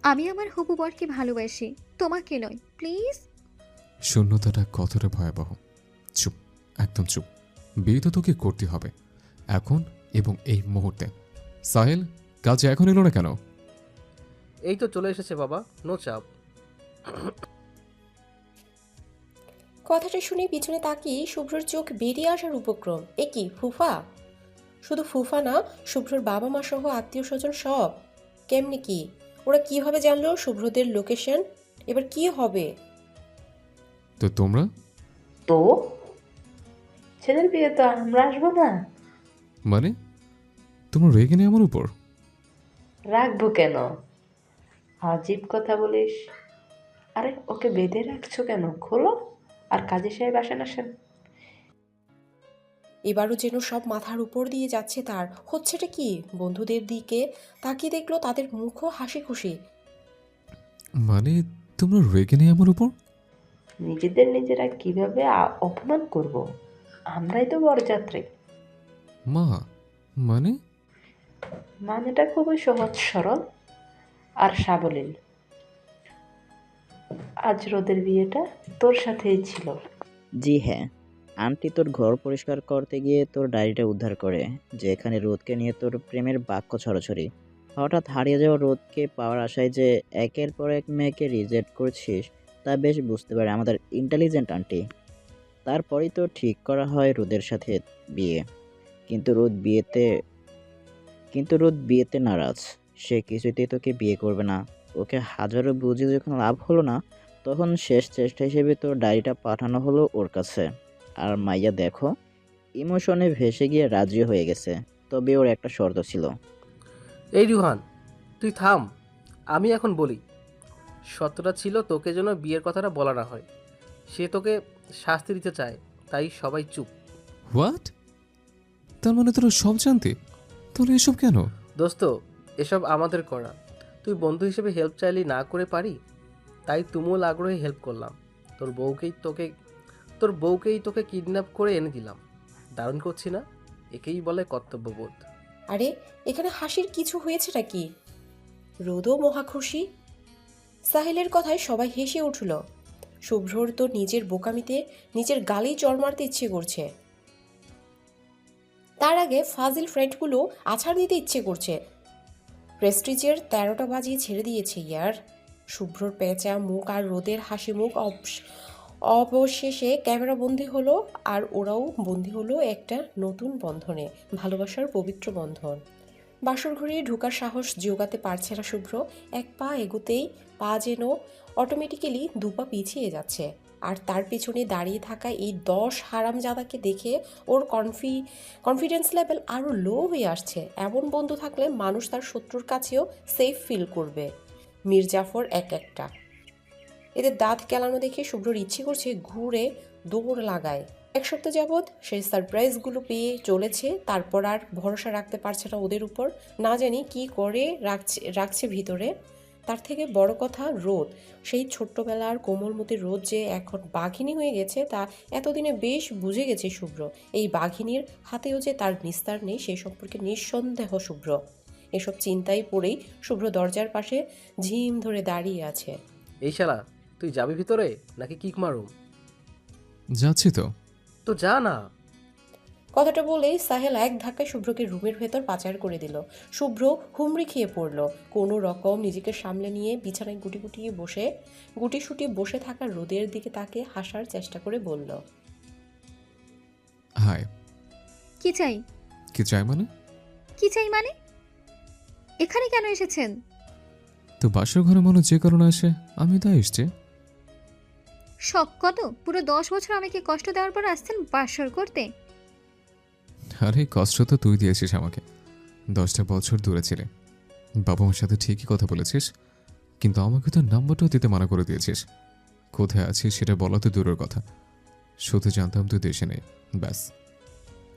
আমি আমার হবু বরকে ভালোবাসি, তোমাকে নয়, প্লিজ। শূন্যতাটা কতটা ভয়াবহ। চুপ, একদম চুপ। বিয়ে তো তোকে করতে হবে, এখন এবং এই মুহূর্তে। সাহেল, কাজ এখন এলো না কেন? এই তো চলে এসেছে বাবা, নো চাপ। কথাটা শুনে পিছনে তাকিয়ে শুভ্রর চোখ বেরিয়ে আসার উপক্রম। এ কি ফুফা? শুধু ফুফা না, শুভ্রর বাবা মা সহ আত্মীয় স্বজন সব। কেমনি কি? ওরা কিভাবে জানলো শুভ্রদের লোকেশন? এবার কি হবে? তো তোমরা? তো ছেলের বিয়ে তো আমরা আসবো না? মানে তোমরা রেগে নেই আমার উপর? রাখবো কেন? আজীব কথা বলিস। আরে ওকে বেঁধে রাখছো কেন? খোলো আর কাজী সাহেব আসেন আসেন। এবারও যেন সব মাথার উপর দিয়ে যাচ্ছে তার। হচ্ছেটা কি? বন্ধুদের দিকে তাকিয়ে দেখলো তাদের মুখও হাসি খুশি। মানে তোমরা রেগে নেই আমার উপর? নিজেদের নিজেরা কিভাবে অপমান করব? আমরাই তো বরযাত্রী। মা, মানে? মানেটা খুবই সহজ সরল আর সাবলীল। আজ রোদের বিয়েটা তোর সাথেই ছিল। জি হ্যাঁ, আন্টি তোর ঘর পরিষ্কার করতে গিয়ে তোর ডায়েরিটা উদ্ধার করে, যেখানে রোদকে নিয়ে তোর প্রেমের বাক্য ছড়াছড়ি। হঠাৎ হারিয়ে যাওয়া রোদকে পাওয়ার আশায় যে একের পর এক মেয়েকে রিজেক্ট করছিস, তা বেশ বুঝতে পারে আমাদের ইন্টেলিজেন্ট আন্টি। তারপরেই তো ঠিক করা হয় রোদের সাথে বিয়ে। কিন্তু রোদ বিয়েতে নারাজ। সে কিছুতেই তোকে বিয়ে করবে না। ওকে হাজারো বুঝিয়ে যখন লাভ হলো না, তখন শেষ চেষ্টা হিসেবে তোর ডায়েরিটা পাঠানো হলো ওর কাছে। আর মাইয়া দেখো, ইমোশনে ভেসে গিয়ে রাজি হয়ে গেছে। তবে ওর একটা শর্ত ছিল। এই রুহান, তুই থাম, আমি এখন বলি। শর্তটা ছিল তোকে যেন বিয়ের কথাটা বলা না হয়। সে তোকে শাস্তি দিতে চায়, তাই সবাই চুপ। হোয়াট? তার মানে তোরা সব জানতে? তাহলে এসব কেন? দোস্ত, এসব আমাদের করা। তুই বন্ধু হিসেবে হেল্প চাইলে না করে পারি, তাই তুমুল আগ্রহে হেল্প করলাম। তোর বউকেই তোকে কিডন্যাপ করে এনে দিলাম। দারুণ করছি না? একেই বলে কর্তব্যবোধ। আরে এখানে হাসির কিছু হয়েছে নাকি? রোদও মহা খুশি। সাহিলের কথায় সবাই হেসে উঠল। শুভ্রর তো নিজের বোকামিতে নিজের গালেই চড় মারতে ইচ্ছে করছে। তার আগে ফাজিল ফ্রেন্ডগুলো আছাড় দিতে ইচ্ছে করছে। প্রেস্টিজের 13টা বাজিয়ে ছেড়ে দিয়েছে ইয়ার। শুভ্রর পেঁচা মুখ আর রোদের হাসি মুখ অবশেষে ক্যামেরা বন্দি হলো, আর ওরাও বন্দি হলো একটা নতুন বন্ধনে, ভালোবাসার পবিত্র বন্ধন। বাসর ঘুরে ঢোকার সাহস জোগাতে পারছে না শুভ্র। এক পা এগোতেই পা যেন অটোমেটিক্যালি দুপা পিছিয়ে যাচ্ছে। আর তার পেছনে দাঁড়িয়ে থাকা এই 10 হারামজাদাকে দেখে ওর কনফিডেন্স লেভেল আরও লো হয়ে আসছে। এমন বন্ধু থাকলে মানুষ তার শত্রুর কাছেও সেফ ফিল করবে। মির্জাফর এক একটা। এদের দাঁত কেলানো দেখে শুভ্রর ইচ্ছে করছে ঘুরে দৌড় লাগায়। এক সপ্তাহ যাবৎ সেই সারপ্রাইজগুলো পেয়ে চলেছে, তারপর আর ভরসা রাখতে পারছে না ওদের উপর। না জানি কি করে রাখছে ভিতরে। তার থেকে বড় কথা রোদ, সেই ছোট্টবেলার কোমলমতি রোদ যে এখন বাঘিনী হয়ে গেছে তা এতদিনে বেশ বুঝে গেছে শুভ্র। এই বাঘিনীর হাতেও যে তার নিস্তার নেই সে সম্পর্কে নিঃসন্দেহ শুভ্র। এসব চিন্তায় পড়েই শুভ্র দরজার পাশে ঝিম ধরে দাঁড়িয়ে আছে। এই শালা, তুই যাবি ভিতরে নাকি কিক মারুম? যাচ্ছি তো। তো যা না। কথাটা বলেই সাহেল এক ধাক্কায় শুভ্রকে রুমের ভেতর পাচার করে দিল। শুভ্র হুমড়ি খেয়ে পড়ল। কোনো রকম নিজেকে সামলে নিয়ে বিছানায় গুটি বসে থাকা রোদের দিকে তাকে হাসার চেষ্টা করে বলল, হাই। কি চাই? কি চাই মানে? কি চাই মানে? এখানে কেন এসেছেন? তো বাসর ঘরে মানুষ যে কারণে আসে আমি তাই এসছি। শখ কত? পুরো 10 বছর আমাকে কষ্ট দেওয়ার পর আসছেন বাসর করতে? আরে কষ্ট তো তুই দিয়েছিস আমাকে। 10টা বছর দূরে ছিলে, বাবা মার সাথে ঠিকই কথা বলেছিস, কিন্তু আমাকে তো নাম্বারটাও দিতে মানা করে দিয়েছিস। কোথায় আছিস সেটা বলা তো দূরের কথা, শুধু জানতাম তুই দেশে নেই, ব্যাস।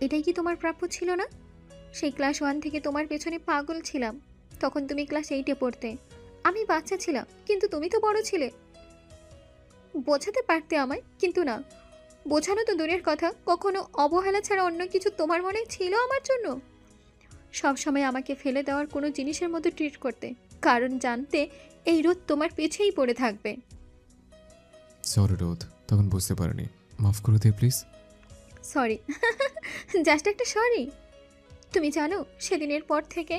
এটাই কি তোমার প্রাপ্য ছিল না? সেই ক্লাস 1 থেকে তোমার পেছনে পাগল ছিলাম। তখন তুমি ক্লাস 8-এ পড়তে, আমি বাচ্চা ছিলাম, কিন্তু তুমি তো বড় ছিলে। বোঝাতে পারতে আমায়, কিন্তু না। বোঝানো তো দূরের কথা, কখনো অবহেলা ছাড়া অন্য কিছু তোমার মনে ছিল আমার জন্য? সব সময় আমাকে ফেলে দেওয়ার কোনো জিনিসের মতো ট্রিট করতে, কারণ জানতে এই রোদ তোমার পেছেই পড়ে থাকবে। সরি রোদ, তখন বুঝতে পারিনি, মাফ করে দে প্লিজ। সরি? জাস্ট একটা সরি? তুমি জানো সেদিনের পর থেকে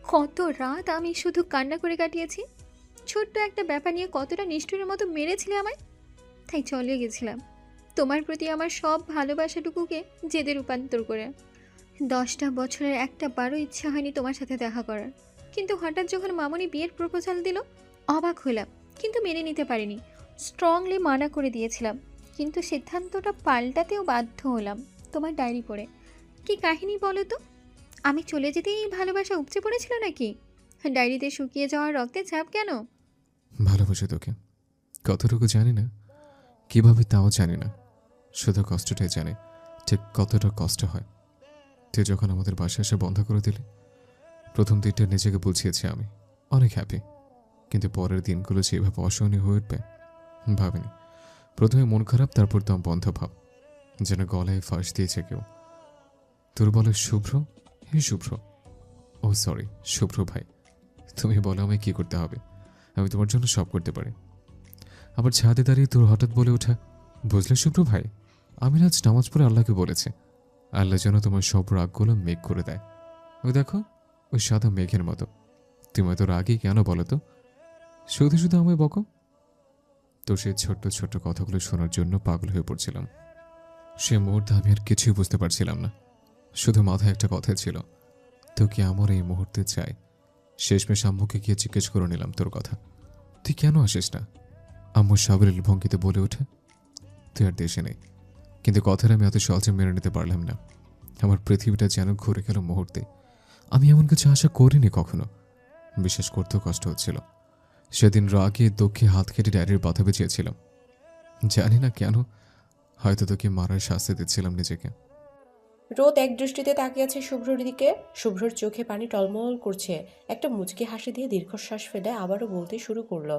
কত রাত আমি শুধু কান্না করে কাটিয়েছি? ছোট্ট একটা ব্যাপার নিয়ে কতটা নিষ্ঠুরের মতো মেরেছিলে আমায়, তাই চলে গেছিলাম তোমার প্রতি আমার সব ভালোবাসাটুকুকে জেদে রূপান্তর করে। 10টা বছরের একটা বারো ইচ্ছা হয়নি তোমার সাথে দেখা করার, কিন্তু হঠাৎ যখন মামনি বিয়ের প্রপোজাল দিল অবাক হলাম, কিন্তু মেনে নিতে পারিনি। স্ট্রংলি মানা করে দিয়েছিলাম, কিন্তু সিদ্ধান্তটা পাল্টাতেও বাধ্য হলাম তোমার ডায়েরি পড়ে। কি কাহিনী বলো তো? আমি চলে যেতেই ভালোবাসা উপচে পড়েছিল নাকি? ডায়েরিতে শুকিয়ে যাওয়ার রক্তে ছাপ কেন? ভালোবাসি তোকে, কতটুকু জানি না, কিভাবে তাও জানি না, শুধু কষ্টটাই জানি ঠিক কতটা কষ্ট হয়। তুই যখন আমাদের বাসায় এসে বন্ধ করে দিলি, প্রথম দিনটা নিজেকে বুঝিয়েছি আমি অনেক হ্যাপি, কিন্তু পরের দিনগুলো যেভাবে অসহনীয় হয়ে উঠবে ভাবিনি। প্রথমে মন খারাপ, তারপর দম বন্ধ ভাব, যেন গলায় ফাঁস দিয়েছে কেউ। তোর বলে শুভ্র, হে শুভ্র, ও সরি শুভ্র ভাই, তুমি বলো আমায় কী করতে হবে, আমি তোমার জন্য সব করতে পারি। আবার ছাদে দাঁড়িয়ে তোর হঠাৎ বলে ওঠা, বুঝলে শুভ্র ভাই, আমি আজ নামাজ পড়ে আল্লাহকে বলেছি আল্লাহ যেন তোমার সব রাগগুলো মেঘ করে দেয়। ওই দেখো, ওই সাদা মেঘের মতো। তুমি এত রাগই কেন বলো তো? শুধু শুধু আমায় বকো। তো সেই ছোট্ট ছোট্ট কথাগুলো শোনার জন্য পাগল হয়ে পড়ছিলাম। সে মুহূর্তে আমি আর কিছুই বুঝতে পারছিলাম না, শুধু মাথায় একটা কথা ছিল, তো কি আমার এই মুহূর্তে চাই। শেষমেশ আম্মুকে গিয়ে জিজ্ঞেস করে নিলাম তোর কথা, তুই কেন আসিস না? আম্মু সাবলীল ভঙ্গিতে বলে ওঠে, তুই আর দেশে নেই। কিন্তু কথাটা আমি এত সহজে মেনে নিতে পারলাম না। আমার পৃথিবীটা যেন ঘুরে গেল মুহূর্তে। আমি এমন কিছু আশা করিনি কখনো। বিশ্বাস করতেও কষ্ট হচ্ছিল। সেদিন রাগে দুঃখে হাত কেটে ডায়েরির বাধা বেঁচেছিলাম, জানি না কেন, হয়তো তোকে মারার শাস্তি দিচ্ছিলাম নিজেকে। রোদ এক দৃষ্টিতে তাকিয়ে আছে শুভ্রর দিকে। শুভ্রর চোখে পানি টলমল করছে। একটা মুচকি হাসি দিয়ে দীর্ঘশ্বাস ফেলে আবারও বলতে শুরু করলো,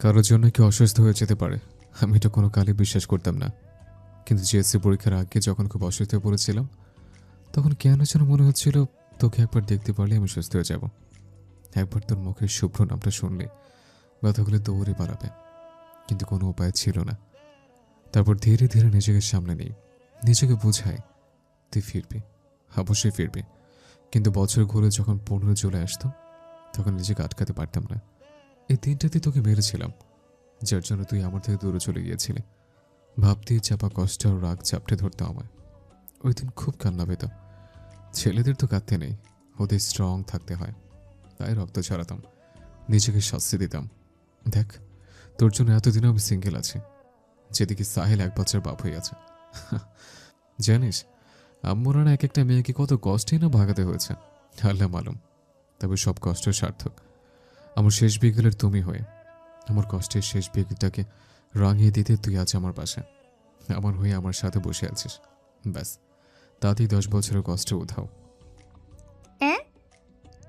কারোর জন্য কি অসুস্থ হয়ে যেতে পারে, আমি এটা কোনো কালে বিশ্বাস করতাম না। কিন্তু জিএসসি পরীক্ষার আগে যখন খুব অসুস্থ হয়ে পড়েছিলাম, তখন কেন যেন মনে হচ্ছিল তোকে একবার দেখতে পারলে আমি সুস্থ হয়ে যাব। একবার তোর মুখের শুভ্র নামটা শুনলে ব্যথাগুলো দৌড়ে পালাবে, কিন্তু কোনো উপায় ছিল না। তারপর ধীরে ধীরে নিজেকে সামনে নিই, নিজেকে বোঝাই তুই ফিরবি, অবশ্যই ফিরবি। কিন্তু বছর ঘুরে যখন 15 চলে আসতো, তখন নিজেকে আটকাতে পারতাম না। এই দিনটাতে তোকে মেরেছিলাম, যার জন্য তুই আমার থেকে দূরে চলে গিয়েছিলি। ভাবতেই চাপা কষ্ট আর রাগ চাপটে ধরতো আমায়। ওই দিন খুব কান্না পেত। ছেলেদের তো কাঁদতে নেই, ওদের স্ট্রং থাকতে হয়, তাই রক্ত ছড়াতাম, নিজেকে শাস্তি দিতাম। দেখ, তোর জন্য এতদিনও আমি সিঙ্গেল আছি, যেদিকে সাহেল 1 বাচ্চার বাপ হয়ে আছে। জানিস, আম্মুরা এক একটা মেয়েকে কত কষ্টেই না ভাগাতে হয়েছে, আল্লাহ মালুম। তবে সব কষ্ট সার্থক। আমার শেষ বিকেলের তুমি হয়ে আমার কষ্টের শেষ বিকেলটাকে রাঙিয়ে দিতে তুই আজ আমার পাশে আমার হয়ে আমার সাথে বসে আছিস। ব্যাস, তাতেই 10 বছরের কষ্ট উধাও।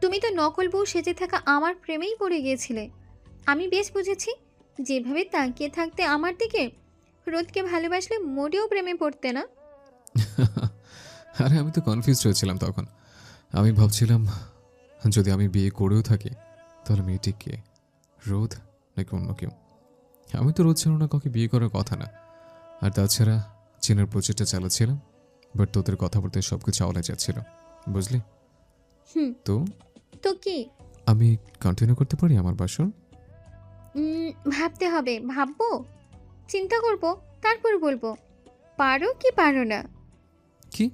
তুমি তো নকল বউ সেজে থাকা আমার প্রেমেই পড়ে গিয়েছিলে। আমি বেশ বুঝেছি, যেভাবে তাকিয়ে থাকতে আমার দিকে, রোদকে ভালোবাসলে মোটেও প্রেমে পড়তে না। আরে আমি তো কনফিউজড হয়েছিলাম তখন। আমি ভাবছিলাম যদি আমি বিয়ে করেও থাকি তাহলে মেয়েটি কে, রোদ নাকি অন্য কেউ। আমি তো রোদ ছাড়া না কাউকে বিয়ে করার কথা না। আর তাছাড়া চীনের প্রচেষ্টা চালাচ্ছিলাম, বাট তোদের কথা বলতে সব কিছু আওলা যাচ্ছিল, বুঝলি? হুম। তো তো কি? আমি কন্টিনিউ করতে পারি আমার বাসন? ভাবতে হবে, ভাববো, চিন্তা করব, তারপর বলবো। পারো কি পারো না? কি?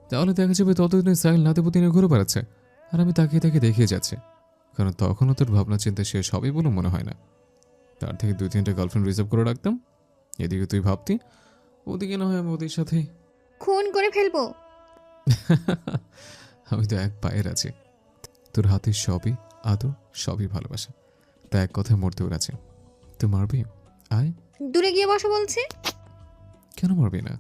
তাহলে দেখা যাবে ততদিনে সাহিল নাতিপুতি নিয়ে ঘুরে বেড়াচ্ছে আর আমি তাকিয়ে তাকিয়ে দেখিয়ে যাচ্ছে, কারণ তখনও তোর ভাবনা চিন্তা শেষ হবেই বলে মনে হয় না। তার থেকে 2-3টা গার্লফ্রেন্ড রিজার্ভ করে রাখতাম। এদিকে তুই ভাবতি, ওদিকে না হয় আমি ওদের সাথেই। খুন করে ফেলবো। আমি তো এক পায়ের আছি, তোর হাতের সবই আদর, সবই ভালোবাসা, তা এক কথায় মরতেও আছে। তুই মারবি? আয়। দূরে গিয়ে বসো বলছি। কেন মারবি না?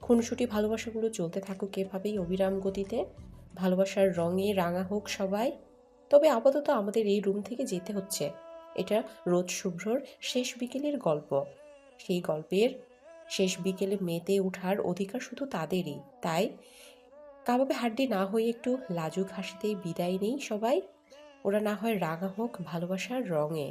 খুনসুটি ভালোবাসাগুলো চলতে থাকুক এভাবেই অবিরাম গতিতে। ভালোবাসার রঙে রাঙা হোক সবাই। তবে আপাতত আমাদের এই রুম থেকে যেতে হচ্ছে। এটা রোজ শুভ্রর শেষ বিকেলের গল্প। সেই গল্পের শেষ বিকেলে মেতে ওঠার অধিকার শুধু তাদেরই। তাই কাবাবে হাড্ডি না হয়ে একটু লাজুক হাসিতেই বিদায় নেই সবাই। ওরা না হয় রাঙা হোক ভালোবাসার রঙে।